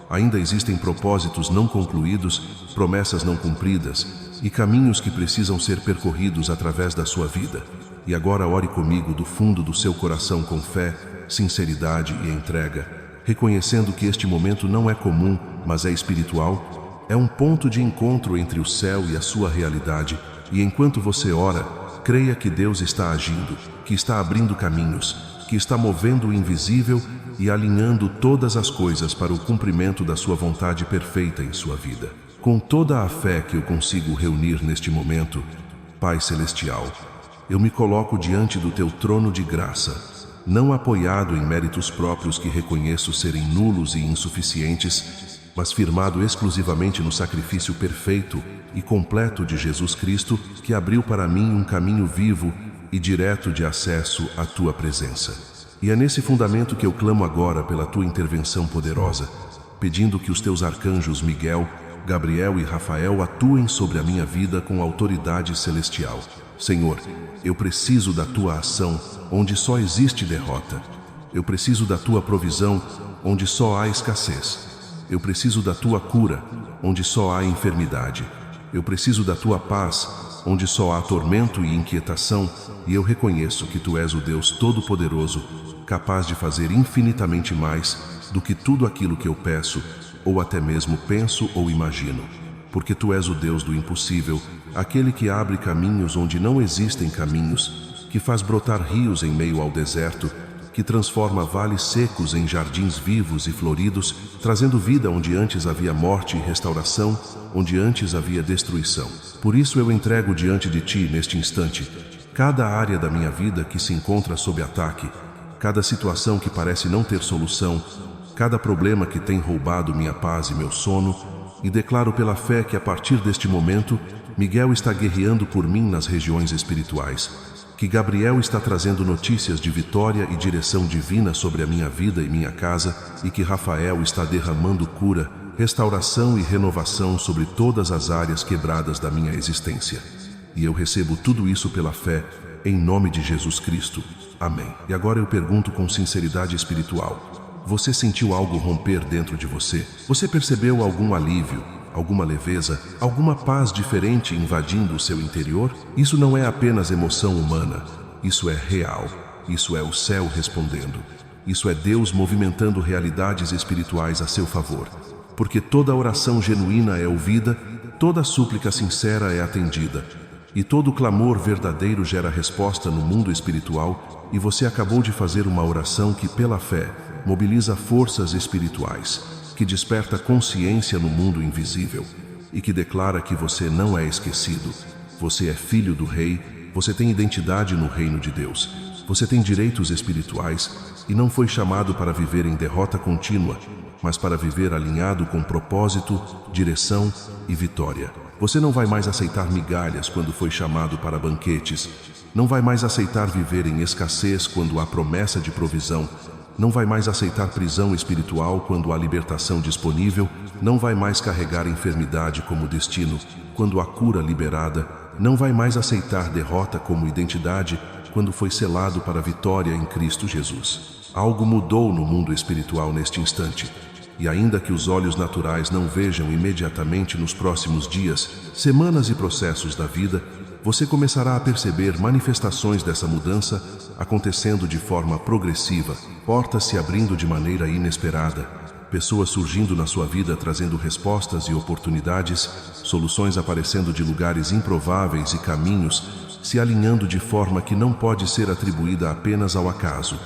Ainda existem propósitos não concluídos, promessas não cumpridas e caminhos que precisam ser percorridos através da sua vida. E agora ore comigo do fundo do seu coração com fé, sinceridade e entrega, reconhecendo que este momento não é comum, mas é espiritual. É um ponto de encontro entre o céu e a sua realidade. E enquanto você ora, creia que Deus está agindo, que está abrindo caminhos, que está movendo o invisível e alinhando todas as coisas para o cumprimento da sua vontade perfeita em sua vida. Com toda a fé que eu consigo reunir neste momento, Pai Celestial, eu me coloco diante do teu trono de graça, não apoiado em méritos próprios que reconheço serem nulos e insuficientes, mas firmado exclusivamente no sacrifício perfeito e completo de Jesus Cristo, que abriu para mim um caminho vivo e direto de acesso à tua presença. E é nesse fundamento que eu clamo agora pela tua intervenção poderosa, pedindo que os teus arcanjos Miguel, Gabriel e Rafael atuem sobre a minha vida com autoridade celestial. Senhor, eu preciso da tua ação onde só existe derrota. Eu preciso da tua provisão onde só há escassez. Eu preciso da tua cura onde só há enfermidade. Eu preciso da tua paz onde só há tormento e inquietação, e eu reconheço que tu és o Deus Todo-Poderoso, capaz de fazer infinitamente mais do que tudo aquilo que eu peço, ou até mesmo penso ou imagino. Porque tu és o Deus do impossível, aquele que abre caminhos onde não existem caminhos, que faz brotar rios em meio ao deserto, que transforma vales secos em jardins vivos e floridos, trazendo vida onde antes havia morte e restauração, onde antes havia destruição. Por isso eu entrego diante de Ti, neste instante, cada área da minha vida que se encontra sob ataque, cada situação que parece não ter solução, cada problema que tem roubado minha paz e meu sono, e declaro pela fé que a partir deste momento, Miguel está guerreando por mim nas regiões espirituais, que Gabriel está trazendo notícias de vitória e direção divina sobre a minha vida e minha casa, e que Rafael está derramando cura, restauração e renovação sobre todas as áreas quebradas da minha existência. E eu recebo tudo isso pela fé, em nome de Jesus Cristo. Amém. E agora eu pergunto com sinceridade espiritual: você sentiu algo romper dentro de você? Você percebeu algum alívio, alguma leveza, alguma paz diferente invadindo o seu interior? Isso não é apenas emoção humana, isso é real, isso é o céu respondendo. Isso é Deus movimentando realidades espirituais a seu favor. Porque toda oração genuína é ouvida, toda súplica sincera é atendida, e todo clamor verdadeiro gera resposta no mundo espiritual, e você acabou de fazer uma oração que, pela fé, mobiliza forças espirituais, que desperta consciência no mundo invisível, e que declara que você não é esquecido. Você é filho do Rei, você tem identidade no reino de Deus, você tem direitos espirituais, e não foi chamado para viver em derrota contínua, mas para viver alinhado com propósito, direção e vitória. Você não vai mais aceitar migalhas quando foi chamado para banquetes, não vai mais aceitar viver em escassez quando há promessa de provisão, não vai mais aceitar prisão espiritual quando há libertação disponível, não vai mais carregar enfermidade como destino quando há cura liberada, não vai mais aceitar derrota como identidade quando foi selado para a vitória em Cristo Jesus. Algo mudou no mundo espiritual neste instante. E ainda que os olhos naturais não vejam imediatamente nos próximos dias, semanas e processos da vida, você começará a perceber manifestações dessa mudança acontecendo de forma progressiva, portas se abrindo de maneira inesperada, pessoas surgindo na sua vida trazendo respostas e oportunidades, soluções aparecendo de lugares improváveis e caminhos se alinhando de forma que não pode ser atribuída apenas ao acaso.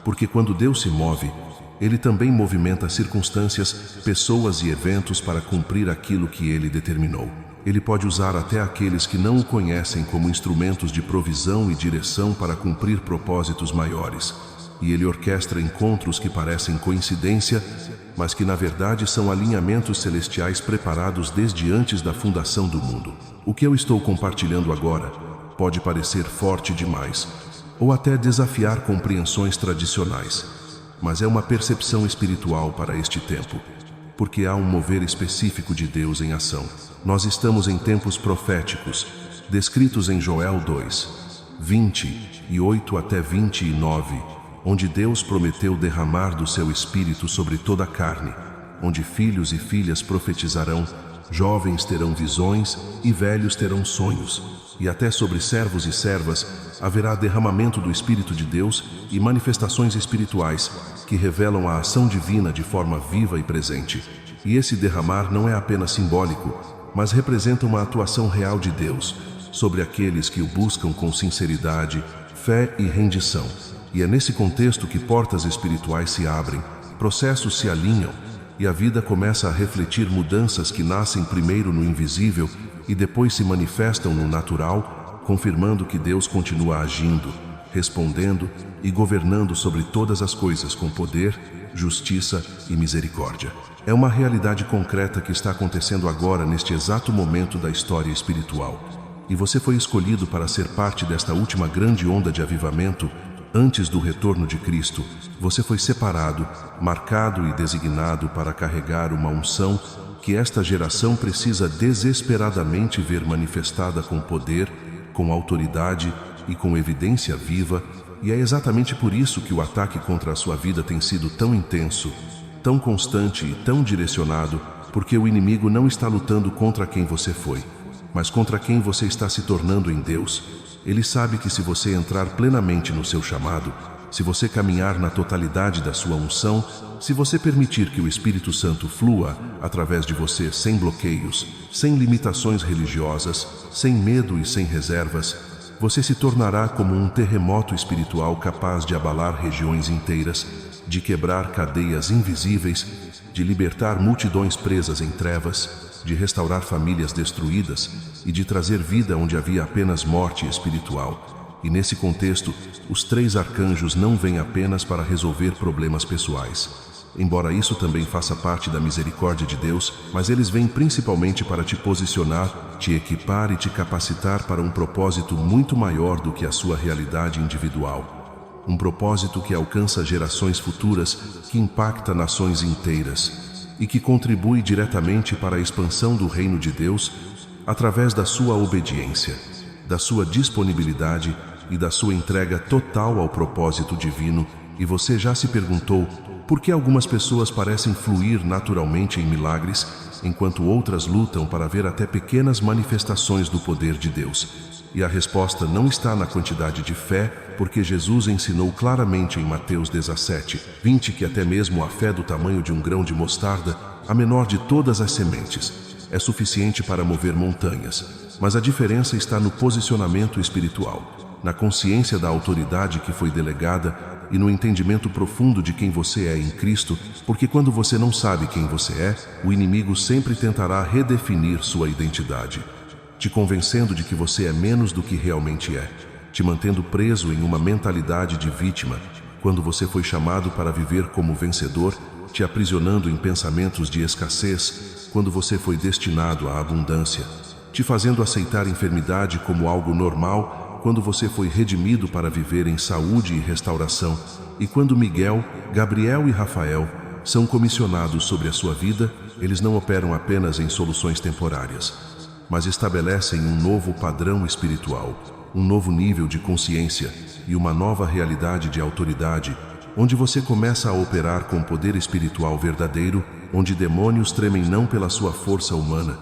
Porque quando Deus se move, Ele também movimenta circunstâncias, pessoas e eventos para cumprir aquilo que Ele determinou. Ele pode usar até aqueles que não o conhecem como instrumentos de provisão e direção para cumprir propósitos maiores. E Ele orquestra encontros que parecem coincidência, mas que na verdade são alinhamentos celestiais preparados desde antes da fundação do mundo. O que eu estou compartilhando agora pode parecer forte demais, ou até desafiar compreensões tradicionais, mas é uma percepção espiritual para este tempo, porque há um mover específico de Deus em ação. Nós estamos em tempos proféticos, descritos em Joel 2, 28 até 29, onde Deus prometeu derramar do seu Espírito sobre toda a carne, onde filhos e filhas profetizarão, jovens terão visões e velhos terão sonhos, e até sobre servos e servas haverá derramamento do Espírito de Deus e manifestações espirituais que revelam a ação divina de forma viva e presente. E esse derramar não é apenas simbólico, mas representa uma atuação real de Deus sobre aqueles que o buscam com sinceridade, fé e rendição. E é nesse contexto que portas espirituais se abrem, processos se alinham e a vida começa a refletir mudanças que nascem primeiro no invisível e depois se manifestam no natural, confirmando que Deus continua agindo, respondendo e governando sobre todas as coisas com poder, justiça e misericórdia. É uma realidade concreta que está acontecendo agora neste exato momento da história espiritual. E você foi escolhido para ser parte desta última grande onda de avivamento. Antes do retorno de Cristo, você foi separado, marcado e designado para carregar uma unção que esta geração precisa desesperadamente ver manifestada com poder, com autoridade e com evidência viva, e é exatamente por isso que o ataque contra a sua vida tem sido tão intenso, tão constante e tão direcionado, porque o inimigo não está lutando contra quem você foi, mas contra quem você está se tornando em Deus. Ele sabe que se você entrar plenamente no seu chamado, se você caminhar na totalidade da sua unção, se você permitir que o Espírito Santo flua através de você sem bloqueios, sem limitações religiosas, sem medo e sem reservas, você se tornará como um terremoto espiritual capaz de abalar regiões inteiras, de quebrar cadeias invisíveis, de libertar multidões presas em trevas, de restaurar famílias destruídas e de trazer vida onde havia apenas morte espiritual. E nesse contexto, os 3 arcanjos não vêm apenas para resolver problemas pessoais. Embora isso também faça parte da misericórdia de Deus, mas eles vêm principalmente para te posicionar, te equipar e te capacitar para um propósito muito maior do que a sua realidade individual. Um propósito que alcança gerações futuras, que impacta nações inteiras e que contribui diretamente para a expansão do reino de Deus através da sua obediência, da sua disponibilidade e da sua entrega total ao propósito divino. E você já se perguntou por que algumas pessoas parecem fluir naturalmente em milagres, enquanto outras lutam para ver até pequenas manifestações do poder de Deus? E a resposta não está na quantidade de fé, porque Jesus ensinou claramente em Mateus 17:20 que até mesmo a fé do tamanho de um grão de mostarda, a menor de todas as sementes, é suficiente para mover montanhas. Mas a diferença está no posicionamento espiritual, na consciência da autoridade que foi delegada e no entendimento profundo de quem você é em Cristo, porque quando você não sabe quem você é, o inimigo sempre tentará redefinir sua identidade, te convencendo de que você é menos do que realmente é, te mantendo preso em uma mentalidade de vítima, quando você foi chamado para viver como vencedor, te aprisionando em pensamentos de escassez, quando você foi destinado à abundância, te fazendo aceitar enfermidade como algo normal, quando você foi redimido para viver em saúde e restauração, e quando Miguel, Gabriel e Rafael são comissionados sobre a sua vida, eles não operam apenas em soluções temporárias, mas estabelecem um novo padrão espiritual, um novo nível de consciência e uma nova realidade de autoridade, onde você começa a operar com poder espiritual verdadeiro, onde demônios tremem não pela sua força humana,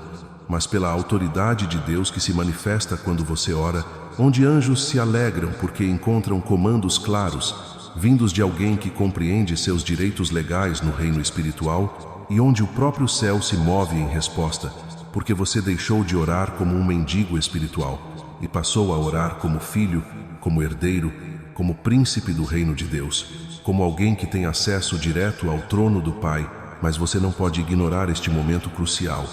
mas pela autoridade de Deus que se manifesta quando você ora, onde anjos se alegram porque encontram comandos claros, vindos de alguém que compreende seus direitos legais no reino espiritual, e onde o próprio céu se move em resposta, porque você deixou de orar como um mendigo espiritual e passou a orar como filho, como herdeiro, como príncipe do reino de Deus, como alguém que tem acesso direto ao trono do Pai. Mas você não pode ignorar este momento crucial.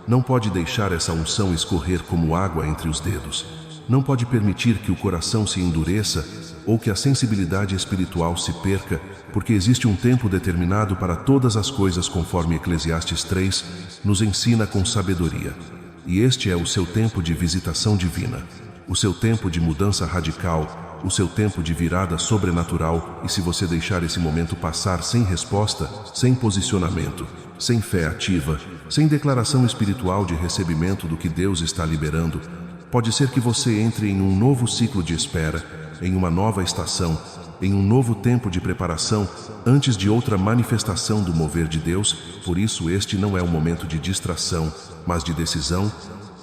Não pode deixar essa unção escorrer como água entre os dedos. Não pode permitir que o coração se endureça ou que a sensibilidade espiritual se perca, porque existe um tempo determinado para todas as coisas, conforme Eclesiastes 3 nos ensina com sabedoria. E este é o seu tempo de visitação divina, o seu tempo de mudança radical, o seu tempo de virada sobrenatural. E se você deixar esse momento passar sem resposta, sem posicionamento, sem fé ativa, sem declaração espiritual de recebimento do que Deus está liberando, pode ser que você entre em um novo ciclo de espera, em uma nova estação, em um novo tempo de preparação, antes de outra manifestação do mover de Deus. Por isso, este não é um momento de distração, mas de decisão.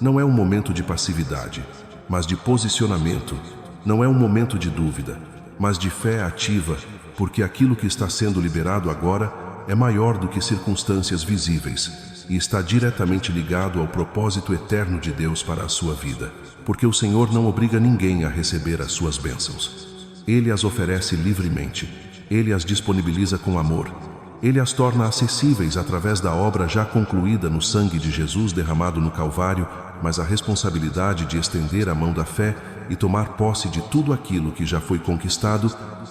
Não é um momento de passividade, mas de posicionamento. Não é um momento de dúvida, mas de fé ativa, porque aquilo que está sendo liberado agora é maior do que circunstâncias visíveis e está diretamente ligado ao propósito eterno de Deus para a sua vida, porque o Senhor não obriga ninguém a receber as suas bênçãos. Ele as oferece livremente. Ele as disponibiliza com amor. Ele as torna acessíveis através da obra já concluída no sangue de Jesus derramado no Calvário, mas a responsabilidade de estender a mão da fé e tomar posse de tudo aquilo que já foi conquistado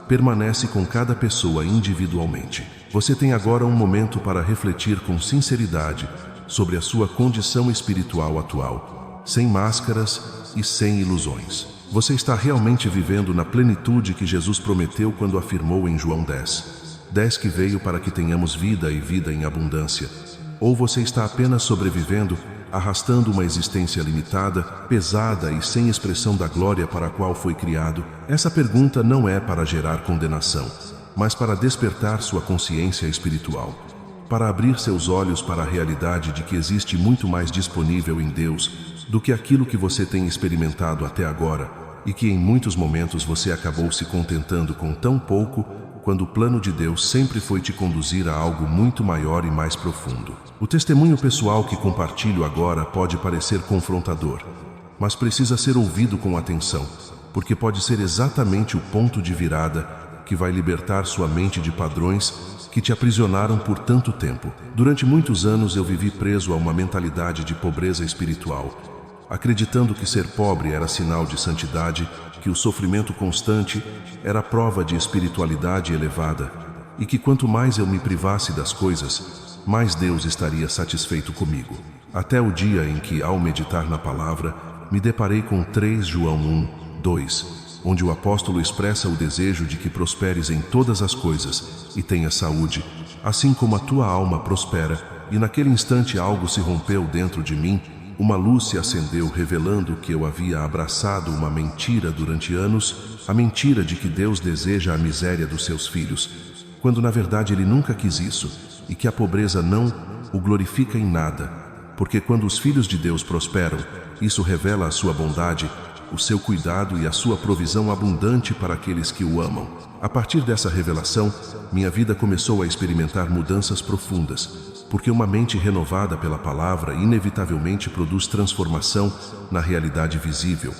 permanece com cada pessoa individualmente. Você tem agora um momento para refletir com sinceridade sobre a sua condição espiritual atual, sem máscaras e sem ilusões. Você está realmente vivendo na plenitude que Jesus prometeu quando afirmou em João 10 que veio para que tenhamos vida e vida em abundância? Ou você está apenas sobrevivendo, arrastando uma existência limitada, pesada e sem expressão da glória para a qual foi criado? Essa pergunta não é para gerar condenação, mas para despertar sua consciência espiritual, para abrir seus olhos para a realidade de que existe muito mais disponível em Deus do que aquilo que você tem experimentado até agora, e que em muitos momentos você acabou se contentando com tão pouco, quando o plano de Deus sempre foi te conduzir a algo muito maior e mais profundo. O testemunho pessoal que compartilho agora pode parecer confrontador, mas precisa ser ouvido com atenção, porque pode ser exatamente o ponto de virada que vai libertar sua mente de padrões que te aprisionaram por tanto tempo. Durante muitos anos eu vivi preso a uma mentalidade de pobreza espiritual, acreditando que ser pobre era sinal de santidade, que o sofrimento constante era prova de espiritualidade elevada e que quanto mais eu me privasse das coisas, mais Deus estaria satisfeito comigo. Até o dia em que, ao meditar na palavra, me deparei com 3 João 1:2, onde o apóstolo expressa o desejo de que prosperes em todas as coisas e tenhas saúde, assim como a tua alma prospera. E naquele instante algo se rompeu dentro de mim, uma luz se acendeu revelando que eu havia abraçado uma mentira durante anos, a mentira de que Deus deseja a miséria dos seus filhos, quando na verdade Ele nunca quis isso, e que a pobreza não o glorifica em nada, porque quando os filhos de Deus prosperam, isso revela a sua bondade, o seu cuidado e a sua provisão abundante para aqueles que o amam. A partir dessa revelação, minha vida começou a experimentar mudanças profundas, porque uma mente renovada pela palavra inevitavelmente produz transformação na realidade visível,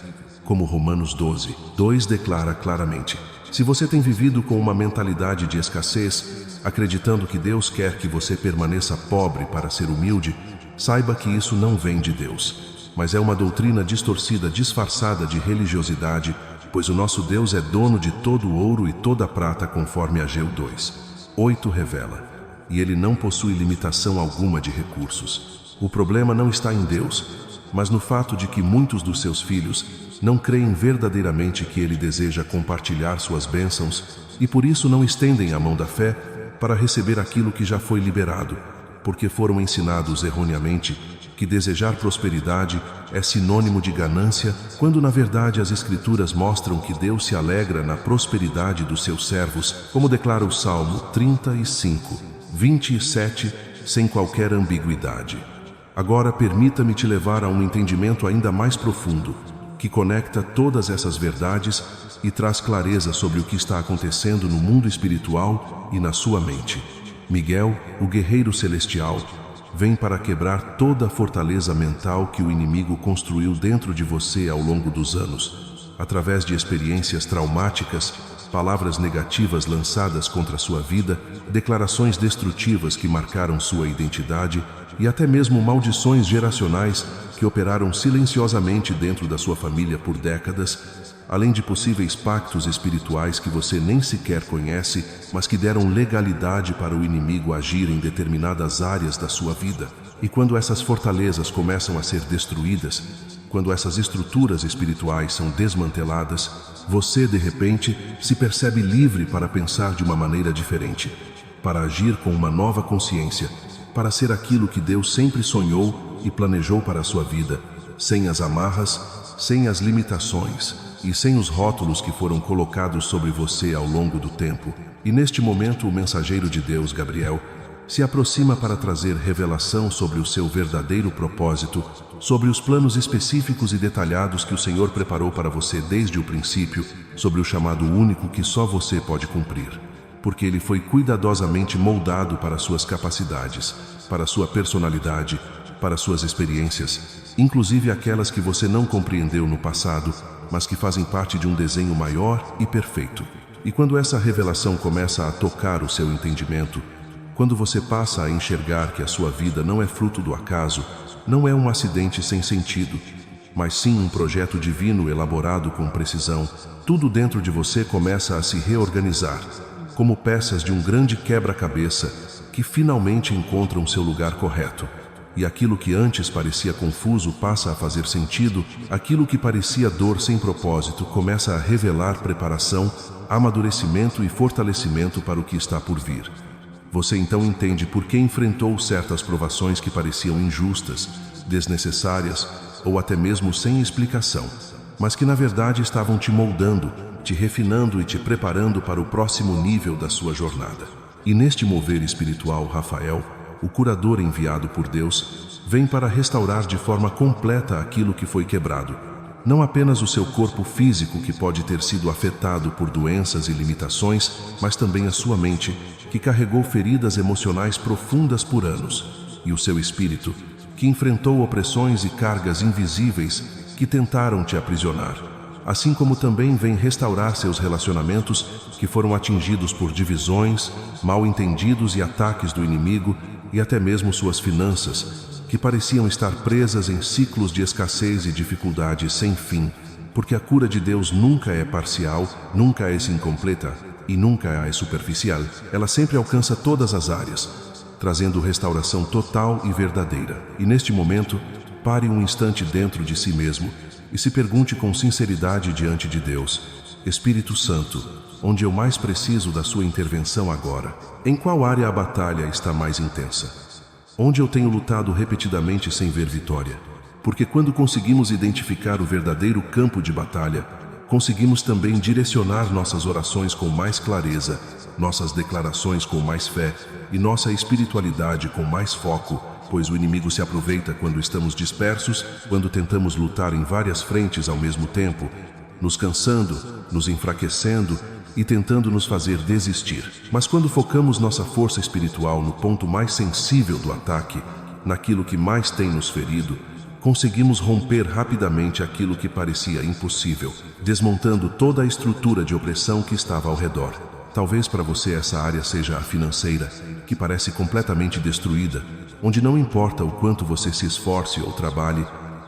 como Romanos 12:2 declara claramente. Se você tem vivido com uma mentalidade de escassez, acreditando que Deus quer que você permaneça pobre para ser humilde, saiba que isso não vem de Deus, mas é uma doutrina distorcida disfarçada de religiosidade, pois o nosso Deus é dono de todo o ouro e toda a prata, conforme Ageu 2:8 revela, e Ele não possui limitação alguma de recursos. O problema não está em Deus, mas no fato de que muitos dos seus filhos não creem verdadeiramente que Ele deseja compartilhar suas bênçãos e por isso não estendem a mão da fé para receber aquilo que já foi liberado, porque foram ensinados erroneamente que desejar prosperidade é sinônimo de ganância, quando na verdade as Escrituras mostram que Deus se alegra na prosperidade dos seus servos, como declara o Salmo 35:27, sem qualquer ambiguidade. Agora permita-me te levar a um entendimento ainda mais profundo, que conecta todas essas verdades e traz clareza sobre o que está acontecendo no mundo espiritual e na sua mente. Miguel, o guerreiro celestial, vem para quebrar toda a fortaleza mental que o inimigo construiu dentro de você ao longo dos anos, através de experiências traumáticas, palavras negativas lançadas contra sua vida, declarações destrutivas que marcaram sua identidade e até mesmo maldições geracionais que operaram silenciosamente dentro da sua família por décadas, além de possíveis pactos espirituais que você nem sequer conhece, mas que deram legalidade para o inimigo agir em determinadas áreas da sua vida. E quando essas fortalezas começam a ser destruídas, quando essas estruturas espirituais são desmanteladas, você, de repente, se percebe livre para pensar de uma maneira diferente, para agir com uma nova consciência, para ser aquilo que Deus sempre sonhou e planejou para a sua vida, sem as amarras, sem as limitações e sem os rótulos que foram colocados sobre você ao longo do tempo. E neste momento o mensageiro de Deus, Gabriel, se aproxima para trazer revelação sobre o seu verdadeiro propósito, sobre os planos específicos e detalhados que o Senhor preparou para você desde o princípio, sobre o chamado único que só você pode cumprir, porque ele foi cuidadosamente moldado para suas capacidades, para sua personalidade, para suas experiências, inclusive aquelas que você não compreendeu no passado, mas que fazem parte de um desenho maior e perfeito. E quando essa revelação começa a tocar o seu entendimento, quando você passa a enxergar que a sua vida não é fruto do acaso, não é um acidente sem sentido, mas sim um projeto divino elaborado com precisão, tudo dentro de você começa a se reorganizar, como peças de um grande quebra-cabeça que finalmente encontram seu lugar correto. E aquilo que antes parecia confuso passa a fazer sentido, aquilo que parecia dor sem propósito começa a revelar preparação, amadurecimento e fortalecimento para o que está por vir. Você então entende por que enfrentou certas provações que pareciam injustas, desnecessárias ou até mesmo sem explicação, mas que na verdade estavam te moldando, te refinando e te preparando para o próximo nível da sua jornada. E neste mover espiritual, Rafael, o curador enviado por Deus, vem para restaurar de forma completa aquilo que foi quebrado. Não apenas o seu corpo físico, que pode ter sido afetado por doenças e limitações, mas também a sua mente, que carregou feridas emocionais profundas por anos, e o seu espírito, que enfrentou opressões e cargas invisíveis que tentaram te aprisionar. assim como também vem restaurar seus relacionamentos que foram atingidos por divisões, mal-entendidos e ataques do inimigo, e até mesmo suas finanças, que pareciam estar presas em ciclos de escassez e dificuldade sem fim, porque a cura de Deus nunca é parcial, nunca é incompleta e nunca é superficial. Ela sempre alcança todas as áreas, trazendo restauração total e verdadeira. E neste momento, pare um instante dentro de si mesmo e se pergunte com sinceridade diante de Deus: Espírito Santo, onde eu mais preciso da sua intervenção agora? Em qual área a batalha está mais intensa? Onde eu tenho lutado repetidamente sem ver vitória? Porque quando conseguimos identificar o verdadeiro campo de batalha, conseguimos também direcionar nossas orações com mais clareza, nossas declarações com mais fé e nossa espiritualidade com mais foco, pois o inimigo se aproveita quando estamos dispersos, quando tentamos lutar em várias frentes ao mesmo tempo, nos cansando, nos enfraquecendo e tentando nos fazer desistir. Mas quando focamos nossa força espiritual no ponto mais sensível do ataque, naquilo que mais tem nos ferido, conseguimos romper rapidamente aquilo que parecia impossível, desmontando toda a estrutura de opressão que estava ao redor. Talvez para você essa área seja a financeira, que parece completamente destruída, onde não importa o quanto você se esforce ou trabalhe,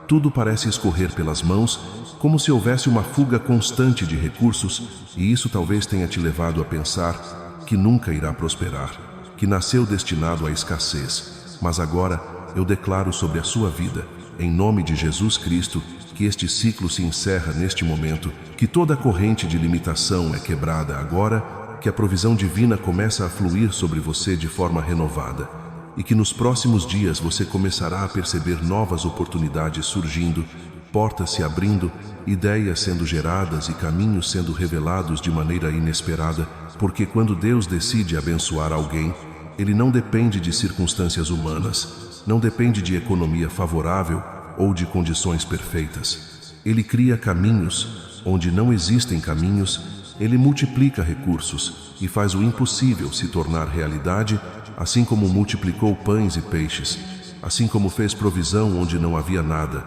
tudo parece escorrer pelas mãos, como se houvesse uma fuga constante de recursos, e isso talvez tenha te levado a pensar que nunca irá prosperar, que nasceu destinado à escassez. Mas agora eu declaro sobre a sua vida, em nome de Jesus Cristo, que este ciclo se encerra neste momento, que toda corrente de limitação é quebrada agora, que a provisão divina começa a fluir sobre você de forma renovada, e que nos próximos dias você começará a perceber novas oportunidades surgindo, portas se abrindo, ideias sendo geradas e caminhos sendo revelados de maneira inesperada, porque quando Deus decide abençoar alguém, Ele não depende de circunstâncias humanas, não depende de economia favorável ou de condições perfeitas. Ele cria caminhos onde não existem caminhos, Ele multiplica recursos e faz o impossível se tornar realidade, assim como multiplicou pães e peixes, assim como fez provisão onde não havia nada,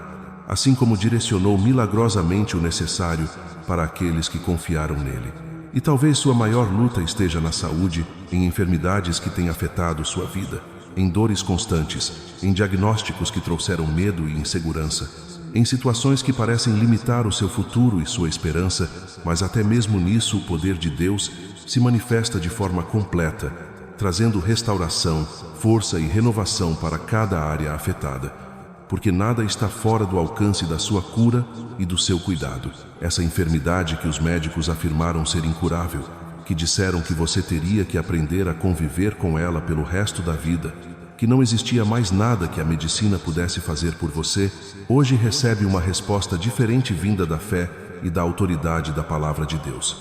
assim como direcionou milagrosamente o necessário para aqueles que confiaram nele. E talvez sua maior luta esteja na saúde, em enfermidades que têm afetado sua vida, em dores constantes, em diagnósticos que trouxeram medo e insegurança, em situações que parecem limitar o seu futuro e sua esperança, mas até mesmo nisso o poder de Deus se manifesta de forma completa, trazendo restauração, força e renovação para cada área afetada, porque nada está fora do alcance da sua cura e do seu cuidado. Essa enfermidade que os médicos afirmaram ser incurável, que disseram que você teria que aprender a conviver com ela pelo resto da vida, que não existia mais nada que a medicina pudesse fazer por você, hoje recebe uma resposta diferente vinda da fé e da autoridade da palavra de Deus.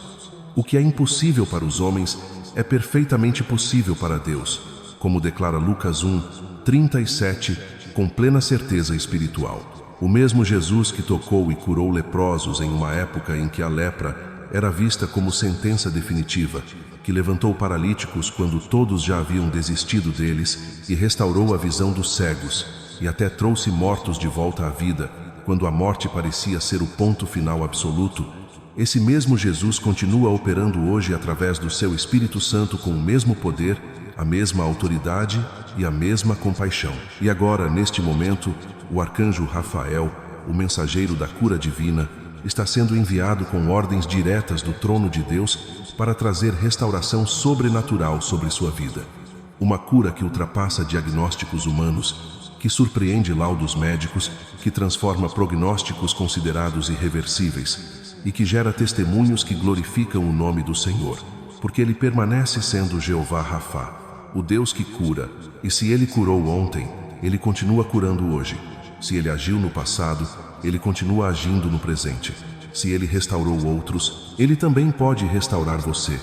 O que é impossível para os homens é perfeitamente possível para Deus, como declara Lucas 1:37, com plena certeza espiritual. O mesmo Jesus que tocou e curou leprosos em uma época em que a lepra era vista como sentença definitiva, que levantou paralíticos quando todos já haviam desistido deles e restaurou a visão dos cegos, e até trouxe mortos de volta à vida, quando a morte parecia ser o ponto final absoluto, esse mesmo Jesus continua operando hoje através do seu Espírito Santo com o mesmo poder, a mesma autoridade e a mesma compaixão. E agora, neste momento, o arcanjo Rafael, o mensageiro da cura divina, está sendo enviado com ordens diretas do trono de Deus para trazer restauração sobrenatural sobre sua vida. Uma cura que ultrapassa diagnósticos humanos, que surpreende laudos médicos, que transforma prognósticos considerados irreversíveis e que gera testemunhos que glorificam o nome do Senhor, porque Ele permanece sendo Jeová Rafa, o Deus que cura, e se Ele curou ontem, Ele continua curando hoje. Se Ele agiu no passado, Ele continua agindo no presente. Se Ele restaurou outros, Ele também pode restaurar você,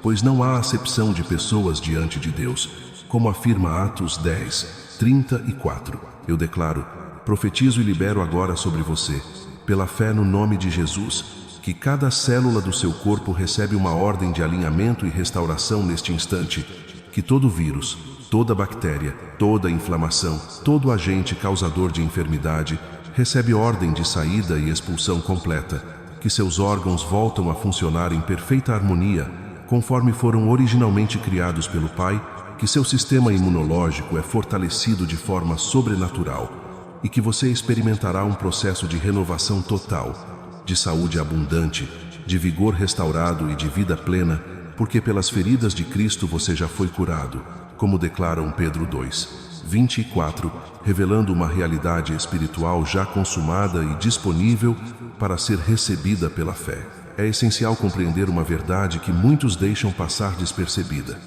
pois não há acepção de pessoas diante de Deus, como afirma Atos 10:34. Eu declaro, profetizo e libero agora sobre você, pela fé no nome de Jesus, que cada célula do seu corpo recebe uma ordem de alinhamento e restauração neste instante, que todo vírus, toda bactéria, toda inflamação, todo agente causador de enfermidade recebe ordem de saída e expulsão completa, que seus órgãos voltam a funcionar em perfeita harmonia, conforme foram originalmente criados pelo Pai, que seu sistema imunológico é fortalecido de forma sobrenatural e que você experimentará um processo de renovação total, de saúde abundante, de vigor restaurado e de vida plena, porque pelas feridas de Cristo você já foi curado, como declara 1 Pedro 2:24, revelando uma realidade espiritual já consumada e disponível para ser recebida pela fé. É essencial compreender uma verdade que muitos deixam passar despercebida.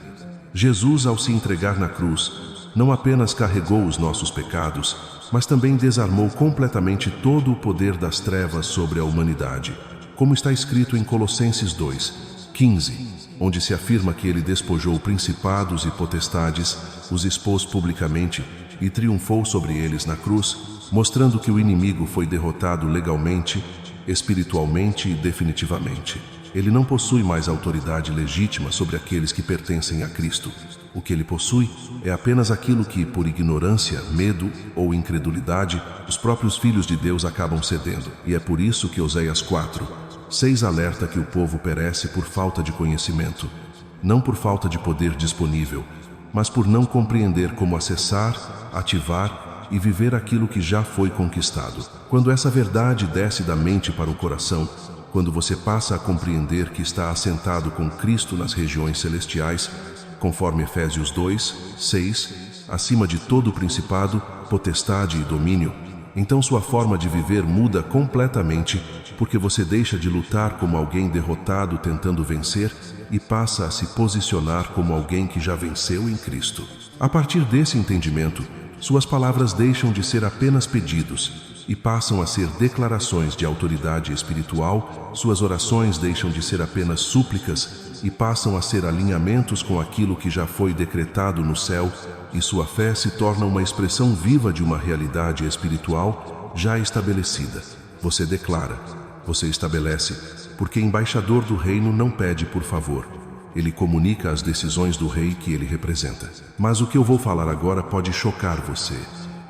Jesus, ao se entregar na cruz, não apenas carregou os nossos pecados, mas também desarmou completamente todo o poder das trevas sobre a humanidade, como está escrito em Colossenses 2:15, onde se afirma que ele despojou principados e potestades, os expôs publicamente e triunfou sobre eles na cruz, mostrando que o inimigo foi derrotado legalmente, espiritualmente e definitivamente. Ele não possui mais autoridade legítima sobre aqueles que pertencem a Cristo. O que ele possui é apenas aquilo que, por ignorância, medo ou incredulidade, os próprios filhos de Deus acabam cedendo. E é por isso que Oséias 4:6 alerta que o povo perece por falta de conhecimento, não por falta de poder disponível, mas por não compreender como acessar, ativar e viver aquilo que já foi conquistado. Quando essa verdade desce da mente para o coração, quando você passa a compreender que está assentado com Cristo nas regiões celestiais, conforme Efésios 2:6, acima de todo principado, potestade e domínio, então sua forma de viver muda completamente, porque você deixa de lutar como alguém derrotado tentando vencer e passa a se posicionar como alguém que já venceu em Cristo. A partir desse entendimento, suas palavras deixam de ser apenas pedidos e passam a ser declarações de autoridade espiritual, suas orações deixam de ser apenas súplicas e passam a ser alinhamentos com aquilo que já foi decretado no céu, e sua fé se torna uma expressão viva de uma realidade espiritual já estabelecida. Você declara, você estabelece, porque embaixador do reino não pede por favor. Ele comunica as decisões do rei que ele representa. Mas o que eu vou falar agora pode chocar você.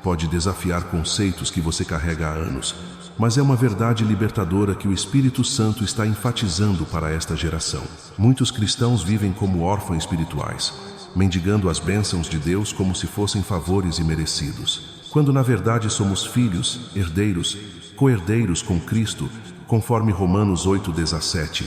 Pode desafiar conceitos que você carrega há anos, mas é uma verdade libertadora que o Espírito Santo está enfatizando para esta geração. Muitos cristãos vivem como órfãos espirituais, mendigando as bênçãos de Deus como se fossem favores imerecidos, quando na verdade somos filhos, herdeiros, co-herdeiros com Cristo, conforme Romanos 8:17,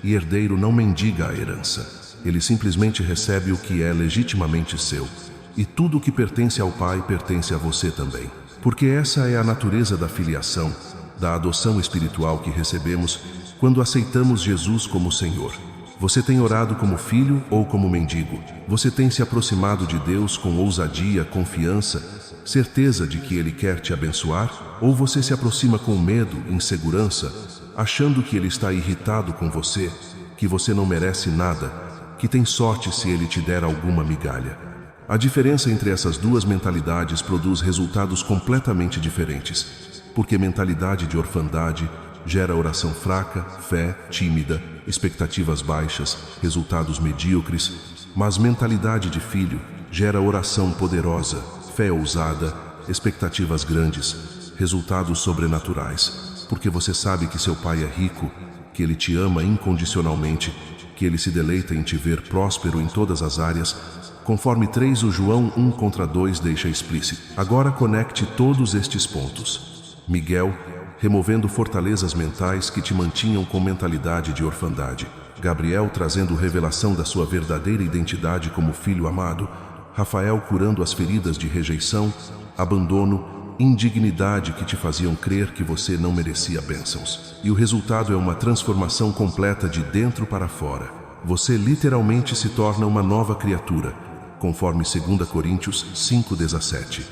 e herdeiro não mendiga a herança. Ele simplesmente recebe o que é legitimamente seu. E tudo o que pertence ao Pai pertence a você também. Porque essa é a natureza da filiação, da adoção espiritual que recebemos quando aceitamos Jesus como Senhor. Você tem orado como filho ou como mendigo? Você tem se aproximado de Deus com ousadia, confiança, certeza de que Ele quer te abençoar? Ou você se aproxima com medo, insegurança, achando que Ele está irritado com você, que você não merece nada, que tem sorte se Ele te der alguma migalha? A diferença entre essas duas mentalidades produz resultados completamente diferentes, porque mentalidade de orfandade gera oração fraca, fé tímida, expectativas baixas, resultados medíocres, mas mentalidade de filho gera oração poderosa, fé ousada, expectativas grandes, resultados sobrenaturais, porque você sabe que seu pai é rico, que ele te ama incondicionalmente, que ele se deleita em te ver próspero em todas as áreas, conforme 3 João 1:2 deixa explícito. Agora conecte todos estes pontos. Miguel, removendo fortalezas mentais que te mantinham com mentalidade de orfandade. Gabriel, trazendo revelação da sua verdadeira identidade como filho amado. Rafael, curando as feridas de rejeição, abandono, indignidade que te faziam crer que você não merecia bênçãos. E o resultado é uma transformação completa de dentro para fora. Você literalmente se torna uma nova criatura, conforme 2 Coríntios 5:17.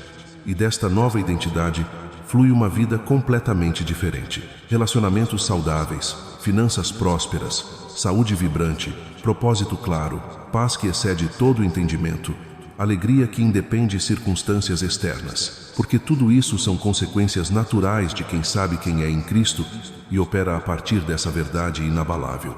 E desta nova identidade flui uma vida completamente diferente. Relacionamentos saudáveis, finanças prósperas, saúde vibrante, propósito claro, paz que excede todo entendimento, alegria que independe de circunstâncias externas, porque tudo isso são consequências naturais de quem sabe quem é em Cristo e opera a partir dessa verdade inabalável.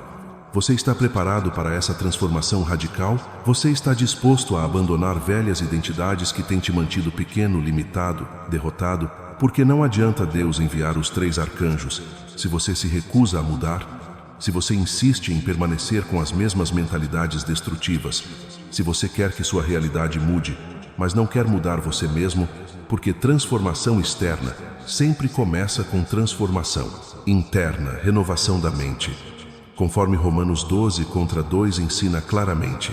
Você está preparado para essa transformação radical? Você está disposto a abandonar velhas identidades que têm te mantido pequeno, limitado, derrotado? Porque não adianta Deus enviar os 3 arcanjos se você se recusa a mudar, se você insiste em permanecer com as mesmas mentalidades destrutivas, se você quer que sua realidade mude, mas não quer mudar você mesmo, porque transformação externa sempre começa com transformação interna, renovação da mente. Conforme Romanos 12:2 ensina claramente,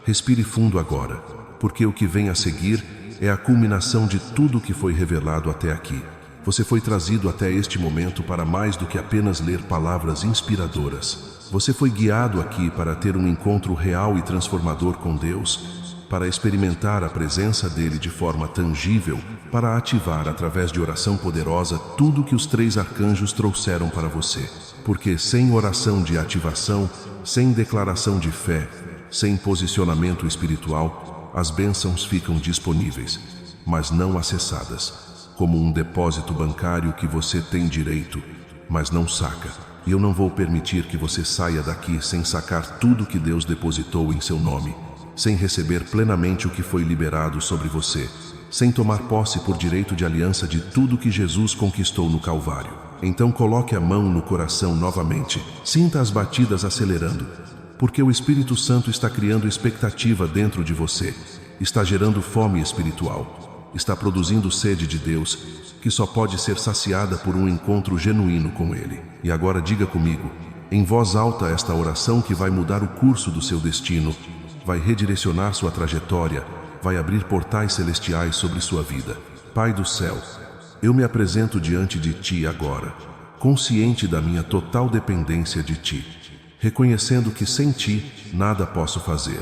respire fundo agora, porque o que vem a seguir é a culminação de tudo o que foi revelado até aqui. Você foi trazido até este momento para mais do que apenas ler palavras inspiradoras. Você foi guiado aqui para ter um encontro real e transformador com Deus, para experimentar a presença dele de forma tangível, para ativar através de oração poderosa tudo que os 3 arcanjos trouxeram para você. Porque sem oração de ativação, sem declaração de fé, sem posicionamento espiritual, as bênçãos ficam disponíveis, mas não acessadas, como um depósito bancário que você tem direito, mas não saca. E eu não vou permitir que você saia daqui sem sacar tudo que Deus depositou em seu nome, sem receber plenamente o que foi liberado sobre você, sem tomar posse por direito de aliança de tudo que Jesus conquistou no Calvário. Então coloque a mão no coração novamente, sinta as batidas acelerando, porque o Espírito Santo está criando expectativa dentro de você, está gerando fome espiritual, está produzindo sede de Deus, que só pode ser saciada por um encontro genuíno com Ele. E agora diga comigo, em voz alta, esta oração que vai mudar o curso do seu destino, vai redirecionar sua trajetória, vai abrir portais celestiais sobre sua vida. Pai do céu, eu me apresento diante de Ti agora, consciente da minha total dependência de Ti, reconhecendo que sem Ti nada posso fazer,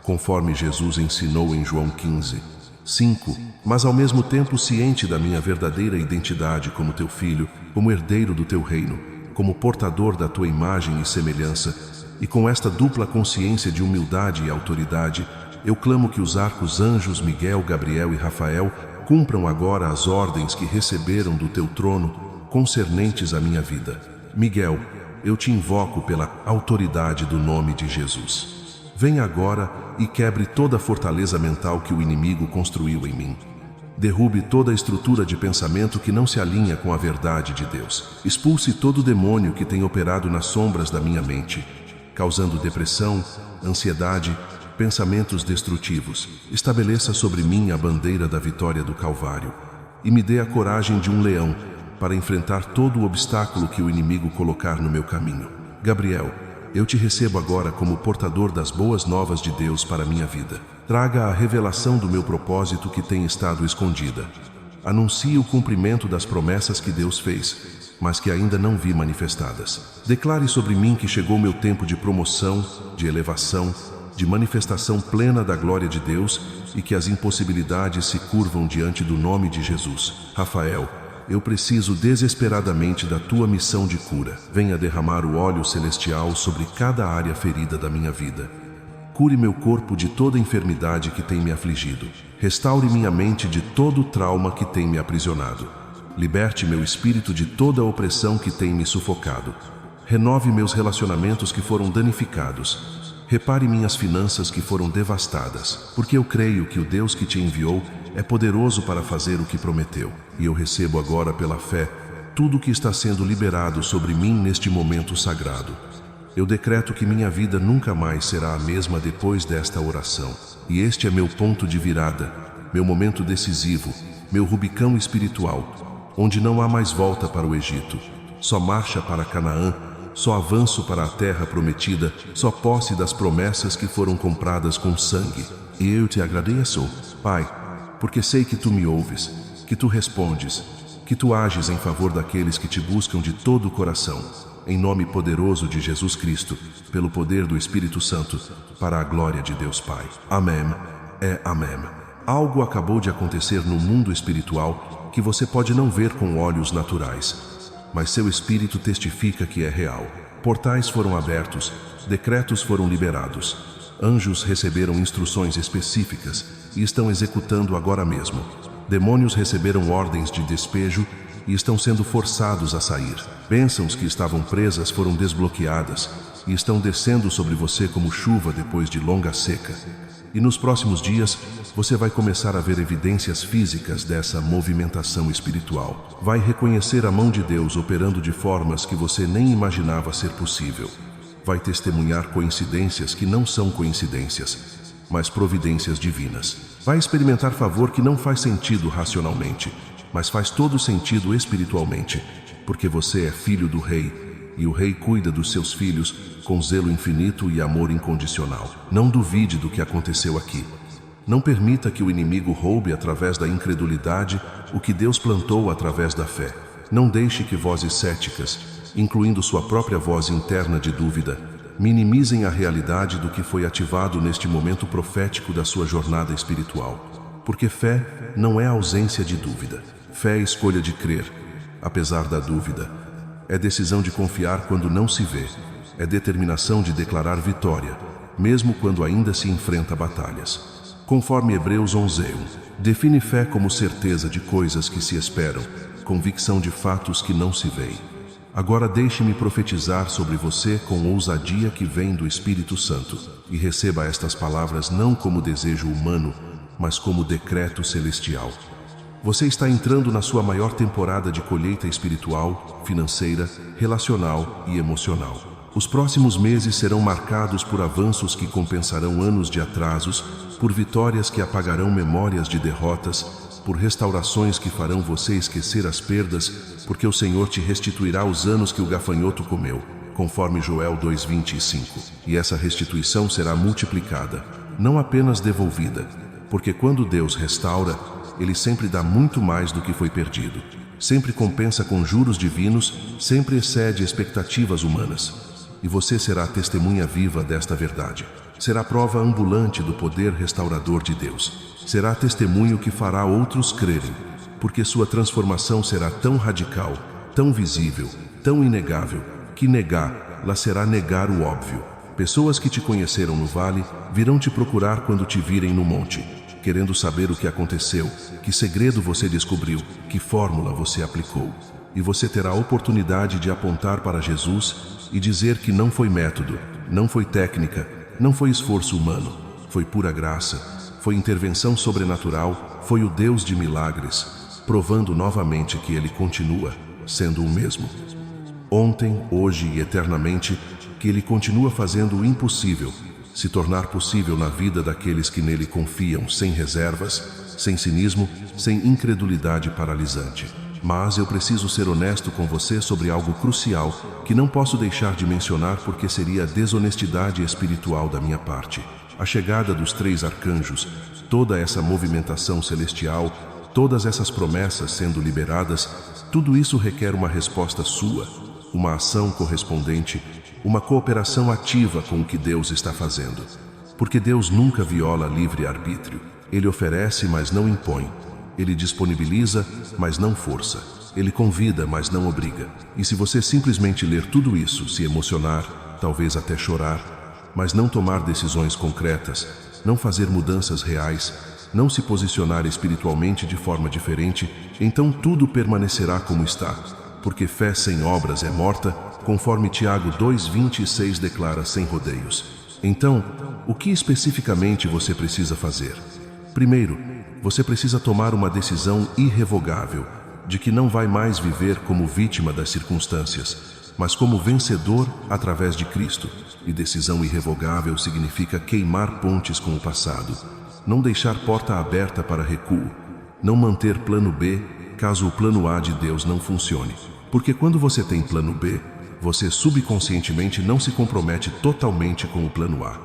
conforme Jesus ensinou em João 15:5, mas ao mesmo tempo ciente da minha verdadeira identidade como Teu Filho, como herdeiro do Teu reino, como portador da Tua imagem e semelhança, e com esta dupla consciência de humildade e autoridade, eu clamo que os arcanjos Miguel, Gabriel e Rafael cumpram agora as ordens que receberam do Teu trono concernentes à minha vida. Miguel, eu te invoco pela autoridade do nome de Jesus. Venha agora e quebre toda a fortaleza mental que o inimigo construiu em mim. Derrube toda a estrutura de pensamento que não se alinha com a verdade de Deus. Expulse todo demônio que tem operado nas sombras da minha mente, causando depressão, ansiedade, pensamentos destrutivos. Estabeleça sobre mim a bandeira da vitória do Calvário e me dê a coragem de um leão para enfrentar todo o obstáculo que o inimigo colocar no meu caminho. Gabriel, eu te recebo agora como portador das boas novas de Deus para a minha vida. Traga a revelação do meu propósito que tem estado escondida. Anuncie o cumprimento das promessas que Deus fez, mas que ainda não vi manifestadas. Declare sobre mim que chegou meu tempo de promoção, de elevação, de manifestação plena da glória de Deus e que as impossibilidades se curvam diante do nome de Jesus. Rafael, eu preciso desesperadamente da Tua missão de cura. Venha derramar o óleo celestial sobre cada área ferida da minha vida. Cure meu corpo de toda enfermidade que tem me afligido. Restaure minha mente de todo o trauma que tem me aprisionado. Liberte meu espírito de toda a opressão que tem me sufocado. Renove meus relacionamentos que foram danificados. Repare minhas finanças que foram devastadas, porque eu creio que o Deus que te enviou é poderoso para fazer o que prometeu. E eu recebo agora pela fé tudo o que está sendo liberado sobre mim neste momento sagrado. Eu decreto que minha vida nunca mais será a mesma depois desta oração. E este é meu ponto de virada, meu momento decisivo, meu Rubicão espiritual, onde não há mais volta para o Egito, só marcha para Canaã, só avanço para a terra prometida, só posse das promessas que foram compradas com sangue. E eu te agradeço, Pai, porque sei que Tu me ouves, que Tu respondes, que Tu ages em favor daqueles que Te buscam de todo o coração. Em nome poderoso de Jesus Cristo, pelo poder do Espírito Santo, para a glória de Deus Pai. Amém. Amém. Algo acabou de acontecer no mundo espiritual que você pode não ver com olhos naturais, mas seu espírito testifica que é real. Portais foram abertos, decretos foram liberados, anjos receberam instruções específicas e estão executando agora mesmo. Demônios receberam ordens de despejo e estão sendo forçados a sair. Bênçãos que estavam presas foram desbloqueadas e estão descendo sobre você como chuva depois de longa seca. E nos próximos dias, você vai começar a ver evidências físicas dessa movimentação espiritual. Vai reconhecer a mão de Deus operando de formas que você nem imaginava ser possível. Vai testemunhar coincidências que não são coincidências, mas providências divinas. Vai experimentar favor que não faz sentido racionalmente, mas faz todo sentido espiritualmente, porque você é filho do Rei, e o Rei cuida dos seus filhos com zelo infinito e amor incondicional. Não duvide do que aconteceu aqui. Não permita que o inimigo roube através da incredulidade o que Deus plantou através da fé. Não deixe que vozes céticas, incluindo sua própria voz interna de dúvida, minimizem a realidade do que foi ativado neste momento profético da sua jornada espiritual. Porque fé não é ausência de dúvida. Fé é escolha de crer, apesar da dúvida. É decisão de confiar quando não se vê. É determinação de declarar vitória, mesmo quando ainda se enfrenta batalhas. Conforme Hebreus 11:1, define fé como certeza de coisas que se esperam, convicção de fatos que não se veem. Agora deixe-me profetizar sobre você com ousadia que vem do Espírito Santo, e receba estas palavras não como desejo humano, mas como decreto celestial. Você está entrando na sua maior temporada de colheita espiritual, financeira, relacional e emocional. Os próximos meses serão marcados por avanços que compensarão anos de atrasos, por vitórias que apagarão memórias de derrotas, por restaurações que farão você esquecer as perdas, porque o Senhor te restituirá os anos que o gafanhoto comeu, conforme Joel 2:25. E essa restituição será multiplicada, não apenas devolvida, porque quando Deus restaura, Ele sempre dá muito mais do que foi perdido. Sempre compensa com juros divinos, sempre excede expectativas humanas. E você será testemunha viva desta verdade. Será prova ambulante do poder restaurador de Deus. Será testemunho que fará outros crerem, porque sua transformação será tão radical, tão visível, tão inegável, que negá-la será negar o óbvio. Pessoas que te conheceram no vale virão te procurar quando te virem no monte, querendo saber o que aconteceu, que segredo você descobriu, que fórmula você aplicou. E você terá a oportunidade de apontar para Jesus e dizer que não foi método, não foi técnica, não foi esforço humano, foi pura graça, foi intervenção sobrenatural, foi o Deus de milagres, provando novamente que Ele continua sendo o mesmo. Ontem, hoje e eternamente, que Ele continua fazendo o impossível se tornar possível na vida daqueles que nele confiam, sem reservas, sem cinismo, sem incredulidade paralisante. Mas eu preciso ser honesto com você sobre algo crucial que não posso deixar de mencionar porque seria desonestidade espiritual da minha parte. A chegada dos 3 arcanjos, toda essa movimentação celestial, todas essas promessas sendo liberadas, tudo isso requer uma resposta sua, uma ação correspondente, uma cooperação ativa com o que Deus está fazendo. Porque Deus nunca viola livre-arbítrio. Ele oferece, mas não impõe. Ele disponibiliza, mas não força. Ele convida, mas não obriga. E se você simplesmente ler tudo isso, se emocionar, talvez até chorar, mas não tomar decisões concretas, não fazer mudanças reais, não se posicionar espiritualmente de forma diferente, então tudo permanecerá como está. Porque fé sem obras é morta, conforme Tiago 2:26 declara sem rodeios. Então, o que especificamente você precisa fazer? Primeiro, você precisa tomar uma decisão irrevogável de que não vai mais viver como vítima das circunstâncias, mas como vencedor através de Cristo. E decisão irrevogável significa queimar pontes com o passado, não deixar porta aberta para recuo, não manter plano B caso o plano A de Deus não funcione. Porque quando você tem plano B, você subconscientemente não se compromete totalmente com o plano A.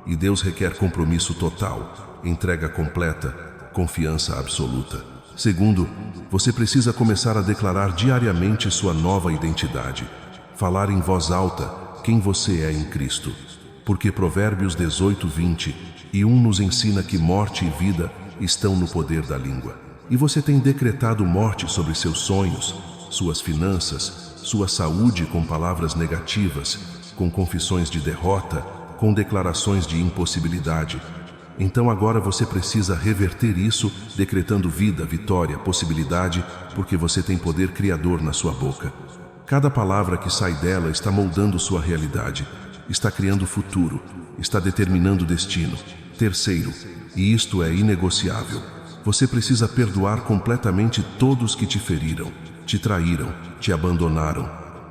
E Deus requer compromisso total, entrega completa, confiança absoluta. Segundo, você precisa começar a declarar diariamente sua nova identidade. Falar em voz alta quem você é em Cristo. Porque Provérbios 18:20 nos ensina que morte e vida estão no poder da língua. E você tem decretado morte sobre seus sonhos, suas finanças, sua saúde com palavras negativas, com confissões de derrota, com declarações de impossibilidade. Então agora você precisa reverter isso, decretando vida, vitória, possibilidade, porque você tem poder criador na sua boca. Cada palavra que sai dela está moldando sua realidade, está criando futuro, está determinando destino. Terceiro, e isto é inegociável, você precisa perdoar completamente todos que te feriram, te traíram, te abandonaram,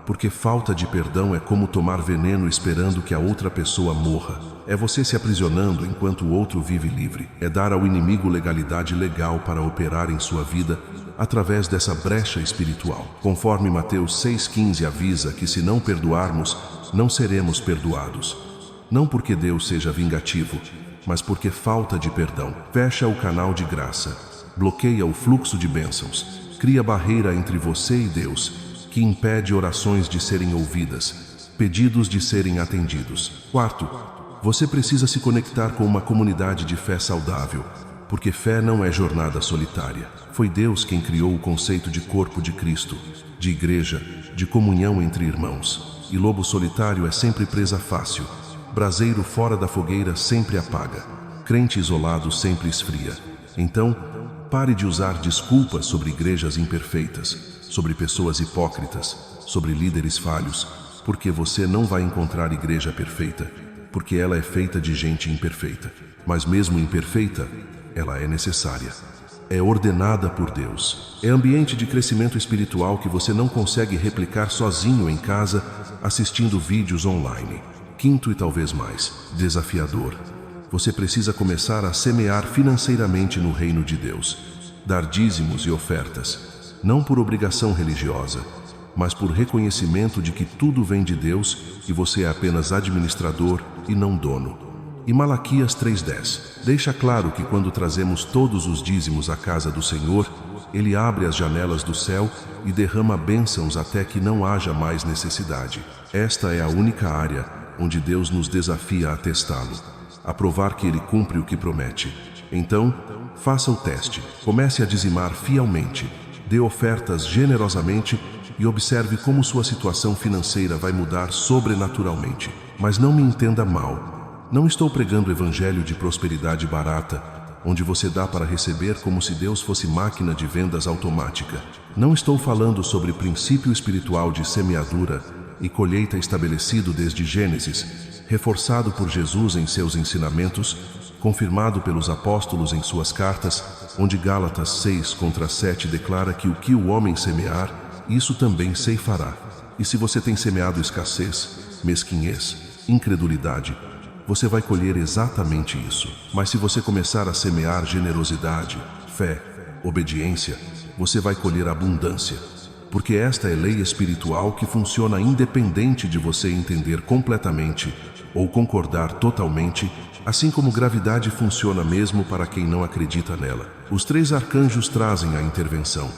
porque falta de perdão é como tomar veneno esperando que a outra pessoa morra. É você se aprisionando enquanto o outro vive livre. É dar ao inimigo legalidade legal para operar em sua vida através dessa brecha espiritual. Conforme Mateus 6,15 avisa que se não perdoarmos, não seremos perdoados. Não porque Deus seja vingativo, mas porque falta de perdão. Fecha o canal de graça, bloqueia o fluxo de bênçãos, cria barreira entre você e Deus, que impede orações de serem ouvidas, pedidos de serem atendidos. Quarto, você precisa se conectar com uma comunidade de fé saudável, porque fé não é jornada solitária. Foi Deus quem criou o conceito de corpo de Cristo, de igreja, de comunhão entre irmãos. E lobo solitário é sempre presa fácil. Braseiro fora da fogueira sempre apaga. Crente isolado sempre esfria. Então, pare de usar desculpas sobre igrejas imperfeitas, sobre pessoas hipócritas, sobre líderes falhos, porque você não vai encontrar igreja perfeita, porque ela é feita de gente imperfeita. Mas mesmo imperfeita, ela é necessária. É ordenada por Deus. É ambiente de crescimento espiritual que você não consegue replicar sozinho em casa, assistindo vídeos online. Quinto e talvez mais, desafiador. Você precisa começar a semear financeiramente no reino de Deus, dar dízimos e ofertas, não por obrigação religiosa, mas por reconhecimento de que tudo vem de Deus e você é apenas administrador e não dono. E Malaquias 3,10 deixa claro que quando trazemos todos os dízimos à casa do Senhor, Ele abre as janelas do céu e derrama bênçãos até que não haja mais necessidade. Esta é a única área onde Deus nos desafia a testá-lo, a provar que Ele cumpre o que promete. Então, faça o teste, comece a dizimar fielmente, dê ofertas generosamente e observe como sua situação financeira vai mudar sobrenaturalmente. Mas não me entenda mal. Não estou pregando o evangelho de prosperidade barata, onde você dá para receber como se Deus fosse máquina de vendas automática. Não estou falando sobre princípio espiritual de semeadura e colheita estabelecido desde Gênesis, reforçado por Jesus em seus ensinamentos, confirmado pelos apóstolos em suas cartas, onde Gálatas 6:7 declara que o que o homem semear, isso também ceifará. E se você tem semeado escassez, mesquinhez, incredulidade, você vai colher exatamente isso. Mas se você começar a semear generosidade, fé, obediência, você vai colher abundância. Porque esta é lei espiritual que funciona independente de você entender completamente ou concordar totalmente, assim como gravidade funciona mesmo para quem não acredita nela. Os 3 arcanjos trazem a intervenção,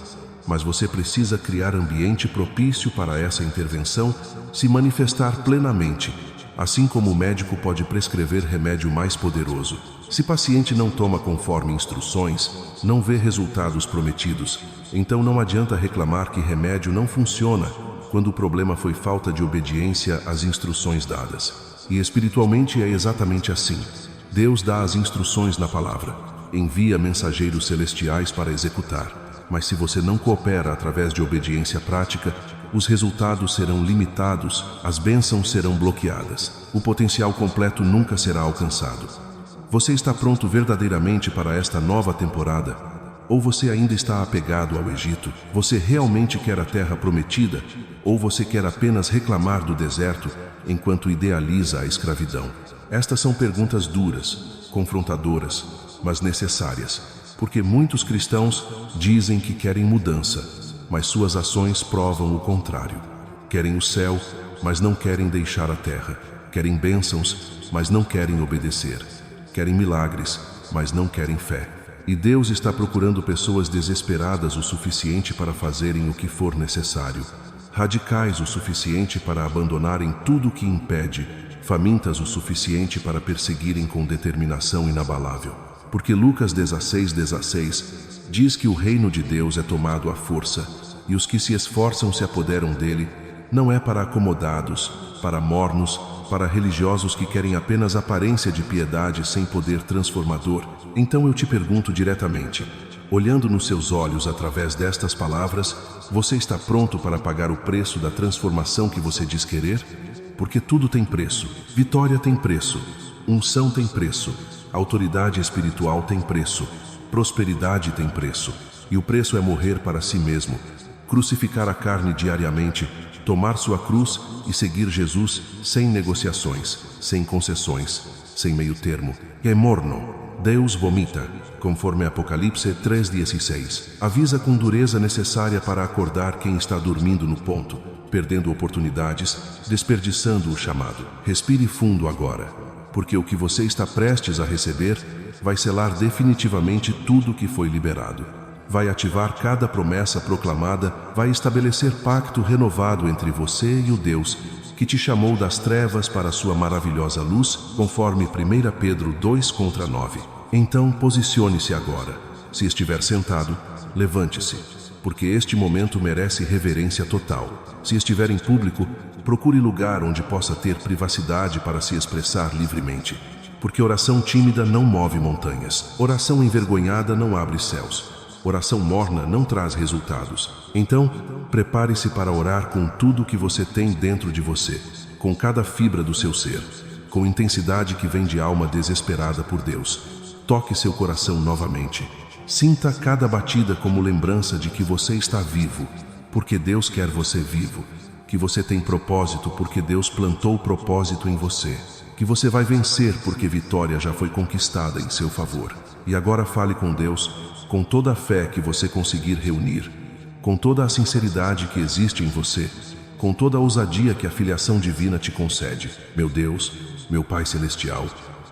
mas você precisa criar ambiente propício para essa intervenção se manifestar plenamente, assim como o médico pode prescrever remédio mais poderoso. Se o paciente não toma conforme instruções, não vê resultados prometidos, então não adianta reclamar que remédio não funciona quando o problema foi falta de obediência às instruções dadas. E espiritualmente é exatamente assim. Deus dá as instruções na palavra, envia mensageiros celestiais para executar, mas se você não coopera através de obediência prática, os resultados serão limitados, as bênçãos serão bloqueadas, o potencial completo nunca será alcançado. Você está pronto verdadeiramente para esta nova temporada? Ou você ainda está apegado ao Egito? Você realmente quer a terra prometida? Ou você quer apenas reclamar do deserto enquanto idealiza a escravidão? Estas são perguntas duras, confrontadoras, mas necessárias, porque muitos cristãos dizem que querem mudança, mas suas ações provam o contrário. Querem o céu, mas não querem deixar a terra. Querem bênçãos, mas não querem obedecer. Querem milagres, mas não querem fé. E Deus está procurando pessoas desesperadas o suficiente para fazerem o que for necessário, radicais o suficiente para abandonarem tudo o que impede, famintas o suficiente para perseguirem com determinação inabalável. Porque Lucas 16:16 diz que o reino de Deus é tomado à força, e os que se esforçam se apoderam dele, não é para acomodados, para mornos, para religiosos que querem apenas aparência de piedade sem poder transformador. Então eu te pergunto diretamente, olhando nos seus olhos através destas palavras, você está pronto para pagar o preço da transformação que você diz querer? Porque tudo tem preço. Vitória tem preço. Unção tem preço. Autoridade espiritual tem preço. Prosperidade tem preço. E o preço é morrer para si mesmo, crucificar a carne diariamente, tomar sua cruz e seguir Jesus sem negociações, sem concessões, sem meio termo. É morno. Deus vomita, conforme Apocalipse 3:16. Avisa com dureza necessária para acordar quem está dormindo no ponto, perdendo oportunidades, desperdiçando o chamado. Respire fundo agora, porque o que você está prestes a receber vai selar definitivamente tudo que foi liberado. Vai ativar cada promessa proclamada, vai estabelecer pacto renovado entre você e o Deus que te chamou das trevas para a sua maravilhosa luz, conforme 1 Pedro 2:9. Então, posicione-se agora. Se estiver sentado, levante-se, porque este momento merece reverência total. Se estiver em público, procure lugar onde possa ter privacidade para se expressar livremente, porque oração tímida não move montanhas. Oração envergonhada não abre céus. Oração morna não traz resultados. Então, prepare-se para orar com tudo que você tem dentro de você, com cada fibra do seu ser, com intensidade que vem de alma desesperada por Deus. Toque seu coração novamente. Sinta cada batida como lembrança de que você está vivo, porque Deus quer você vivo, que você tem propósito porque Deus plantou propósito em você, que você vai vencer porque vitória já foi conquistada em seu favor. E agora fale com Deus com toda a fé que você conseguir reunir, com toda a sinceridade que existe em você, com toda a ousadia que a filiação divina te concede. Meu Deus, meu Pai Celestial,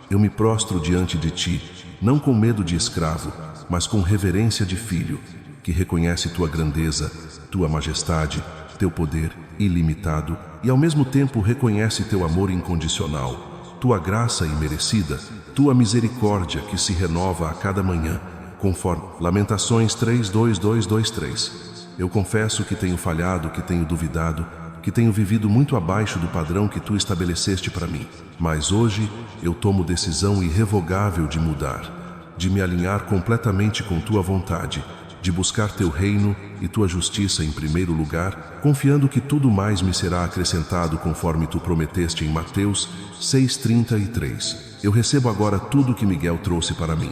eu me prostro diante de Ti, não com medo de escravo, mas com reverência de filho, que reconhece Tua grandeza, Tua majestade, Teu poder ilimitado e ao mesmo tempo reconhece Teu amor incondicional, Tua graça imerecida, Tua misericórdia que se renova a cada manhã, conforme Lamentações 3:2-2-2-3. Eu confesso que tenho falhado, que tenho duvidado, que tenho vivido muito abaixo do padrão que Tu estabeleceste para mim. Mas hoje eu tomo decisão irrevogável de mudar, de me alinhar completamente com Tua vontade, de buscar Teu reino e Tua justiça em primeiro lugar, confiando que tudo mais me será acrescentado conforme Tu prometeste em Mateus 6:33. Eu recebo agora tudo que Miguel trouxe para mim.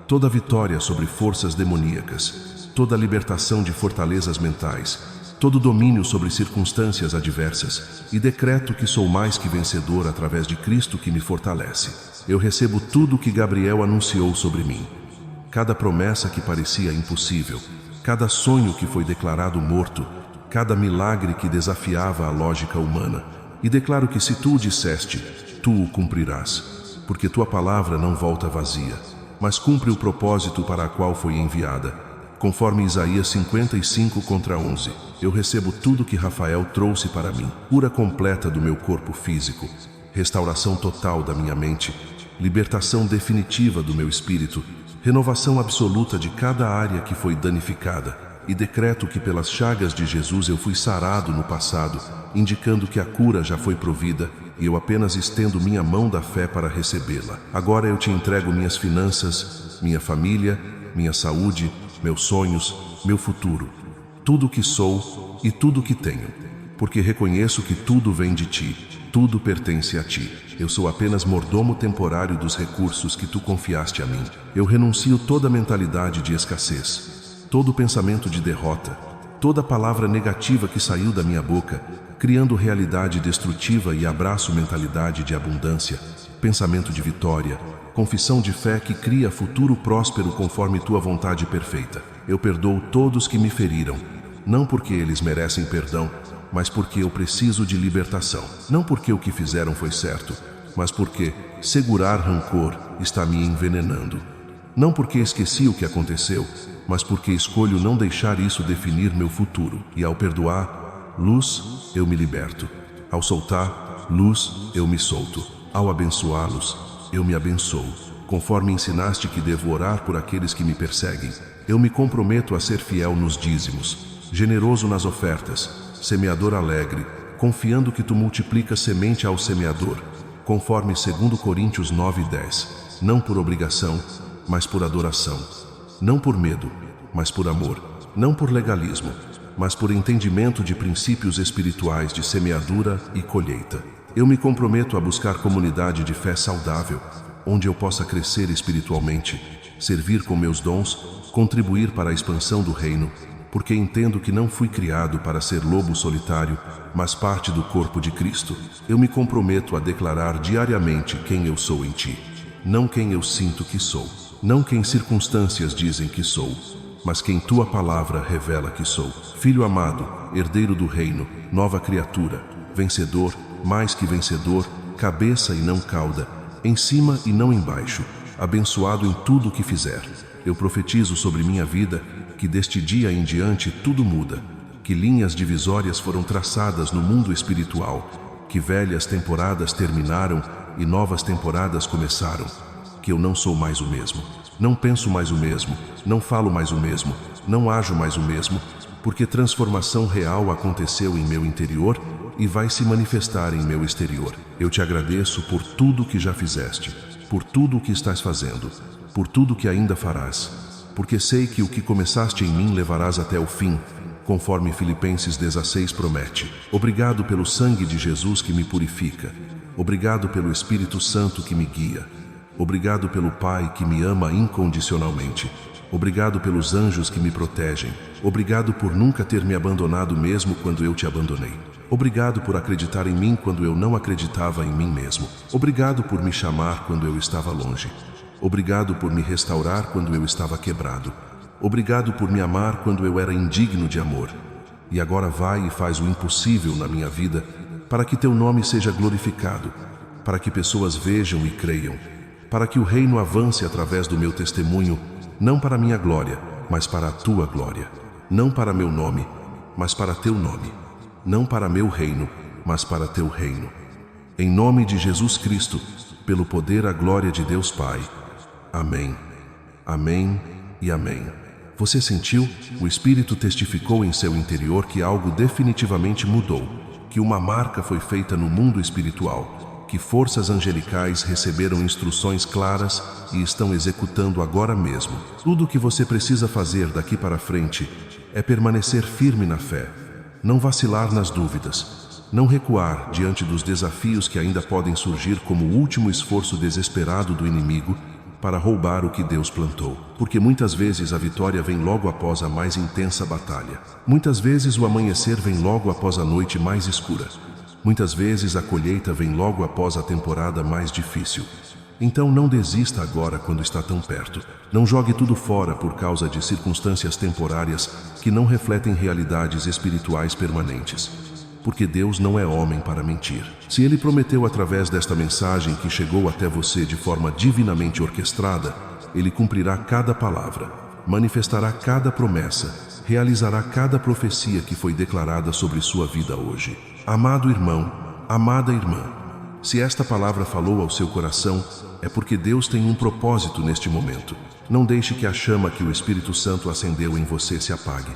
Toda vitória sobre forças demoníacas, toda libertação de fortalezas mentais, todo domínio sobre circunstâncias adversas, e decreto que sou mais que vencedor através de Cristo que me fortalece. Eu recebo tudo que Gabriel anunciou sobre mim. Cada promessa que parecia impossível, cada sonho que foi declarado morto, cada milagre que desafiava a lógica humana. E declaro que se Tu o disseste, Tu o cumprirás, porque Tua palavra não volta vazia, mas cumpre o propósito para a qual foi enviada. Conforme Isaías 55:11, eu recebo tudo que Rafael trouxe para mim. Cura completa do meu corpo físico, restauração total da minha mente, libertação definitiva do meu espírito, renovação absoluta de cada área que foi danificada. E decreto que pelas chagas de Jesus eu fui sarado no passado, indicando que a cura já foi provida, e eu apenas estendo minha mão da fé para recebê-la. Agora eu Te entrego minhas finanças, minha família, minha saúde, meus sonhos, meu futuro, tudo o que sou e tudo o que tenho, porque reconheço que tudo vem de Ti, tudo pertence a Ti. Eu sou apenas mordomo temporário dos recursos que Tu confiaste a mim. Eu renuncio toda mentalidade de escassez, todo pensamento de derrota, toda palavra negativa que saiu da minha boca, criando realidade destrutiva, e abraço mentalidade de abundância, pensamento de vitória, confissão de fé que cria futuro próspero conforme Tua vontade perfeita. Eu perdoo todos que me feriram, não porque eles merecem perdão, mas porque eu preciso de libertação. Não porque o que fizeram foi certo, mas porque segurar rancor está me envenenando. Não porque esqueci o que aconteceu, mas porque escolho não deixar isso definir meu futuro. E ao perdoar, luz, eu me liberto. Ao soltar, luz, eu me solto. Ao abençoá-los, eu me abençoo. Conforme ensinaste que devo orar por aqueles que me perseguem, eu me comprometo a ser fiel nos dízimos, generoso nas ofertas, semeador alegre, confiando que Tu multiplicas semente ao semeador, conforme 2 Coríntios 9:10. Não por obrigação, mas por adoração. Não por medo, mas por amor. Não por legalismo, mas por entendimento de princípios espirituais de semeadura e colheita. Eu me comprometo a buscar comunidade de fé saudável, onde eu possa crescer espiritualmente, servir com meus dons, contribuir para a expansão do reino, porque entendo que não fui criado para ser lobo solitário, mas parte do corpo de Cristo. Eu me comprometo a declarar diariamente quem eu sou em Ti, não quem eu sinto que sou, não quem circunstâncias dizem que sou, mas quem Tua palavra revela que sou. Filho amado, herdeiro do reino, nova criatura, vencedor, mais que vencedor, cabeça e não cauda, em cima e não embaixo, abençoado em tudo o que fizer. Eu profetizo sobre minha vida que deste dia em diante tudo muda, que linhas divisórias foram traçadas no mundo espiritual, que velhas temporadas terminaram e novas temporadas começaram, que eu não sou mais o mesmo, não penso mais o mesmo, não falo mais o mesmo, não ajo mais o mesmo, porque transformação real aconteceu em meu interior e vai se manifestar em meu exterior. Eu te agradeço por tudo que já fizeste, por tudo o que estás fazendo, por tudo que ainda farás, porque sei que o que começaste em mim levarás até o fim, conforme Filipenses 16 promete. Obrigado pelo sangue de Jesus que me purifica. Obrigado pelo Espírito Santo que me guia. Obrigado pelo Pai que me ama incondicionalmente. Obrigado pelos anjos que me protegem. Obrigado por nunca ter me abandonado mesmo quando eu te abandonei. Obrigado por acreditar em mim quando eu não acreditava em mim mesmo. Obrigado por me chamar quando eu estava longe. Obrigado por me restaurar quando eu estava quebrado. Obrigado por me amar quando eu era indigno de amor. E agora vai e faz o impossível na minha vida para que teu nome seja glorificado, para que pessoas vejam e creiam, para que o reino avance através do meu testemunho, não para minha glória, mas para a tua glória. Não para meu nome, mas para teu nome. Não para meu reino, mas para teu reino. Em nome de Jesus Cristo, pelo poder a glória de Deus Pai. Amém. Amém e amém. Você sentiu? O Espírito testificou em seu interior que algo definitivamente mudou, que uma marca foi feita no mundo espiritual, que forças angelicais receberam instruções claras e estão executando agora mesmo. Tudo o que você precisa fazer daqui para frente é permanecer firme na fé, não vacilar nas dúvidas, não recuar diante dos desafios que ainda podem surgir como o último esforço desesperado do inimigo para roubar o que Deus plantou. Porque muitas vezes a vitória vem logo após a mais intensa batalha. Muitas vezes o amanhecer vem logo após a noite mais escura. Muitas vezes a colheita vem logo após a temporada mais difícil. Então não desista agora quando está tão perto. Não jogue tudo fora por causa de circunstâncias temporárias que não refletem realidades espirituais permanentes. Porque Deus não é homem para mentir. Se Ele prometeu através desta mensagem que chegou até você de forma divinamente orquestrada, Ele cumprirá cada palavra, manifestará cada promessa, realizará cada profecia que foi declarada sobre sua vida hoje. Amado irmão, amada irmã, se esta palavra falou ao seu coração, é porque Deus tem um propósito neste momento. Não deixe que a chama que o Espírito Santo acendeu em você se apague.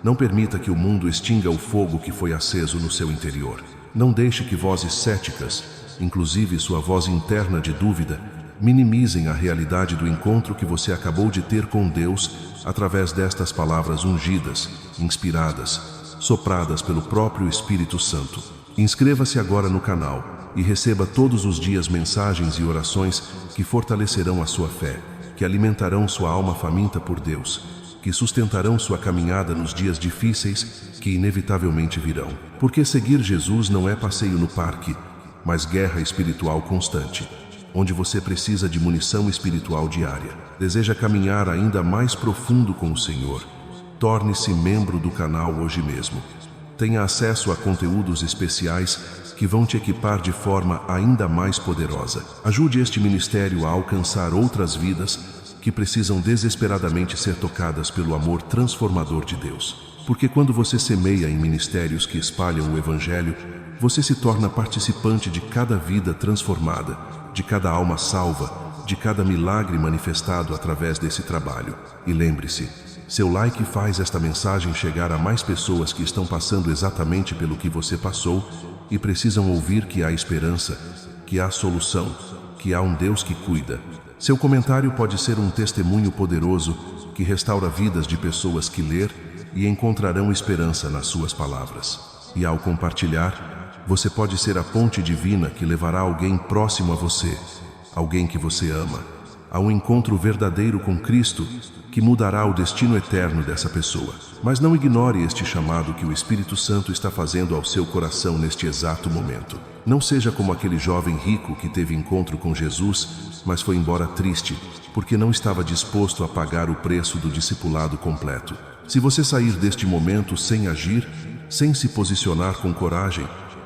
Não permita que o mundo extinga o fogo que foi aceso no seu interior. Não deixe que vozes céticas, inclusive sua voz interna de dúvida, minimizem a realidade do encontro que você acabou de ter com Deus através destas palavras ungidas, inspiradas, sopradas pelo próprio Espírito Santo. Inscreva-se agora no canal e receba todos os dias mensagens e orações que fortalecerão a sua fé, que alimentarão sua alma faminta por Deus, que sustentarão sua caminhada nos dias difíceis que inevitavelmente virão. Porque seguir Jesus não é passeio no parque, mas guerra espiritual constante, onde você precisa de munição espiritual diária. Deseja caminhar ainda mais profundo com o Senhor? Torne-se membro do canal hoje mesmo. Tenha acesso a conteúdos especiais que vão te equipar de forma ainda mais poderosa. Ajude este ministério a alcançar outras vidas que precisam desesperadamente ser tocadas pelo amor transformador de Deus. Porque quando você semeia em ministérios que espalham o Evangelho, você se torna participante de cada vida transformada, de cada alma salva, de cada milagre manifestado através desse trabalho. E lembre-se, seu like faz esta mensagem chegar a mais pessoas que estão passando exatamente pelo que você passou e precisam ouvir que há esperança, que há solução, que há um Deus que cuida. Seu comentário pode ser um testemunho poderoso que restaura vidas de pessoas que ler e encontrarão esperança nas suas palavras. E ao compartilhar, você pode ser a ponte divina que levará alguém próximo a você alguém que você ama, a um encontro verdadeiro com Cristo que mudará o destino eterno dessa pessoa. Mas não ignore este chamado que o Espírito Santo está fazendo ao seu coração neste exato momento. Não seja como aquele jovem rico que teve encontro com Jesus, mas foi embora triste, porque não estava disposto a pagar o preço do discipulado completo. Se você sair deste momento sem agir, sem se posicionar com coragem,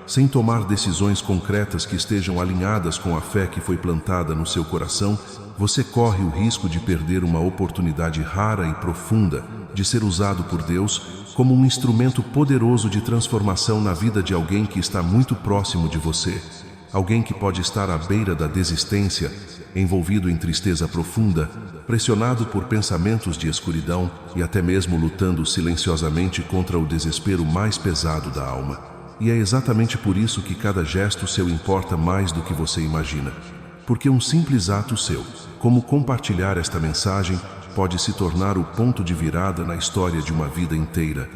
sem tomar decisões concretas que estejam alinhadas com a fé que foi plantada no seu coração, você corre o risco de perder uma oportunidade rara e profunda de ser usado por Deus como um instrumento poderoso de transformação na vida de alguém que está muito próximo de você, alguém que pode estar à beira da desistência, envolvido em tristeza profunda, pressionado por pensamentos de escuridão e até mesmo lutando silenciosamente contra o desespero mais pesado da alma. E é exatamente por isso que cada gesto seu importa mais do que você imagina. Porque um simples ato seu, como compartilhar esta mensagem, pode se tornar o ponto de virada na história de uma vida inteira.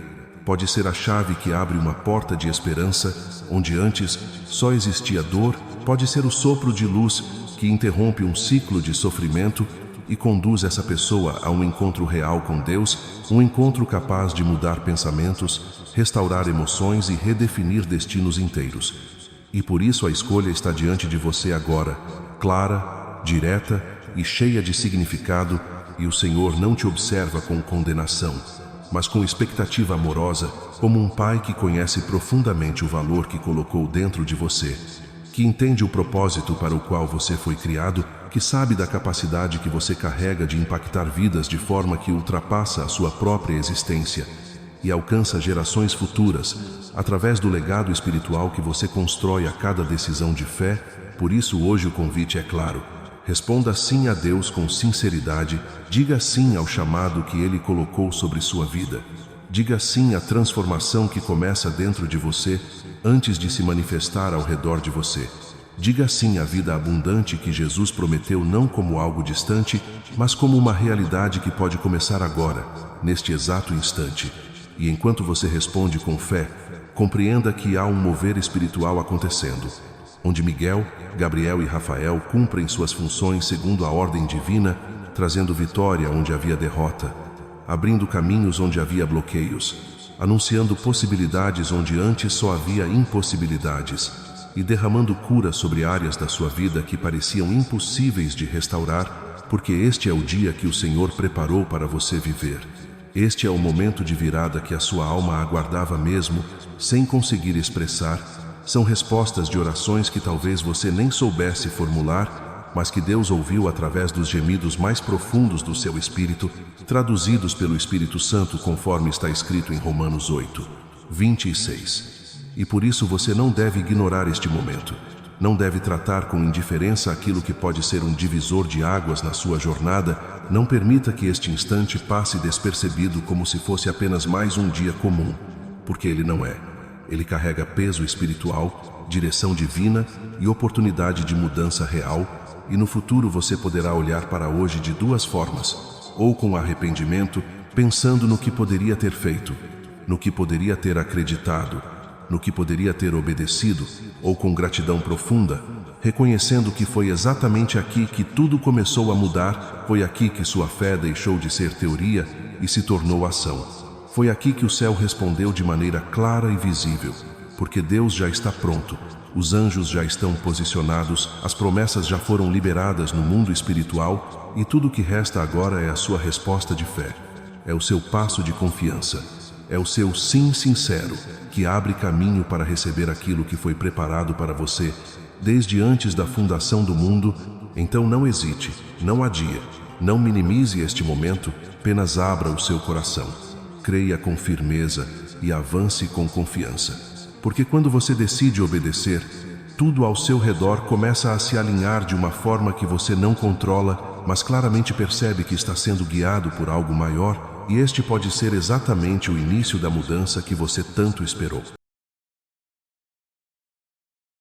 Pode ser a chave que abre uma porta de esperança, onde antes só existia dor, pode ser o sopro de luz que interrompe um ciclo de sofrimento e conduz essa pessoa a um encontro real com Deus, um encontro capaz de mudar pensamentos, restaurar emoções e redefinir destinos inteiros. E por isso a escolha está diante de você agora, clara, direta e cheia de significado, e o Senhor não te observa com condenação, mas com expectativa amorosa, como um pai que conhece profundamente o valor que colocou dentro de você, que entende o propósito para o qual você foi criado, que sabe da capacidade que você carrega de impactar vidas de forma que ultrapassa a sua própria existência e alcança gerações futuras, através do legado espiritual que você constrói a cada decisão de fé. Por isso hoje o convite é claro. Responda sim a Deus com sinceridade, diga sim ao chamado que Ele colocou sobre sua vida. Diga sim à transformação que começa dentro de você, antes de se manifestar ao redor de você. Diga sim à vida abundante que Jesus prometeu não como algo distante, mas como uma realidade que pode começar agora, neste exato instante. E enquanto você responde com fé, compreenda que há um mover espiritual acontecendo, onde Miguel, Gabriel e Rafael cumprem suas funções segundo a ordem divina, trazendo vitória onde havia derrota, abrindo caminhos onde havia bloqueios, anunciando possibilidades onde antes só havia impossibilidades, e derramando cura sobre áreas da sua vida que pareciam impossíveis de restaurar, porque este é o dia que o Senhor preparou para você viver. Este é o momento de virada que a sua alma aguardava mesmo, sem conseguir expressar. São respostas de orações que talvez você nem soubesse formular, mas que Deus ouviu através dos gemidos mais profundos do seu espírito, traduzidos pelo Espírito Santo conforme está escrito em Romanos 8, 26. E por isso você não deve ignorar este momento. Não deve tratar com indiferença aquilo que pode ser um divisor de águas na sua jornada. Não permita que este instante passe despercebido como se fosse apenas mais um dia comum, porque ele não é. Ele carrega peso espiritual, direção divina e oportunidade de mudança real, e no futuro você poderá olhar para hoje de duas formas, ou com arrependimento, pensando no que poderia ter feito, no que poderia ter acreditado, no que poderia ter obedecido, ou com gratidão profunda, reconhecendo que foi exatamente aqui que tudo começou a mudar, foi aqui que sua fé deixou de ser teoria e se tornou ação. Foi aqui que o céu respondeu de maneira clara e visível, porque Deus já está pronto, os anjos já estão posicionados, as promessas já foram liberadas no mundo espiritual e tudo o que resta agora é a sua resposta de fé, é o seu passo de confiança. É o seu sim sincero que abre caminho para receber aquilo que foi preparado para você desde antes da fundação do mundo. Então não hesite, não adie, não minimize este momento, apenas abra o seu coração. Creia com firmeza e avance com confiança. Porque quando você decide obedecer, tudo ao seu redor começa a se alinhar de uma forma que você não controla, mas claramente percebe que está sendo guiado por algo maior. E este pode ser exatamente o início da mudança que você tanto esperou.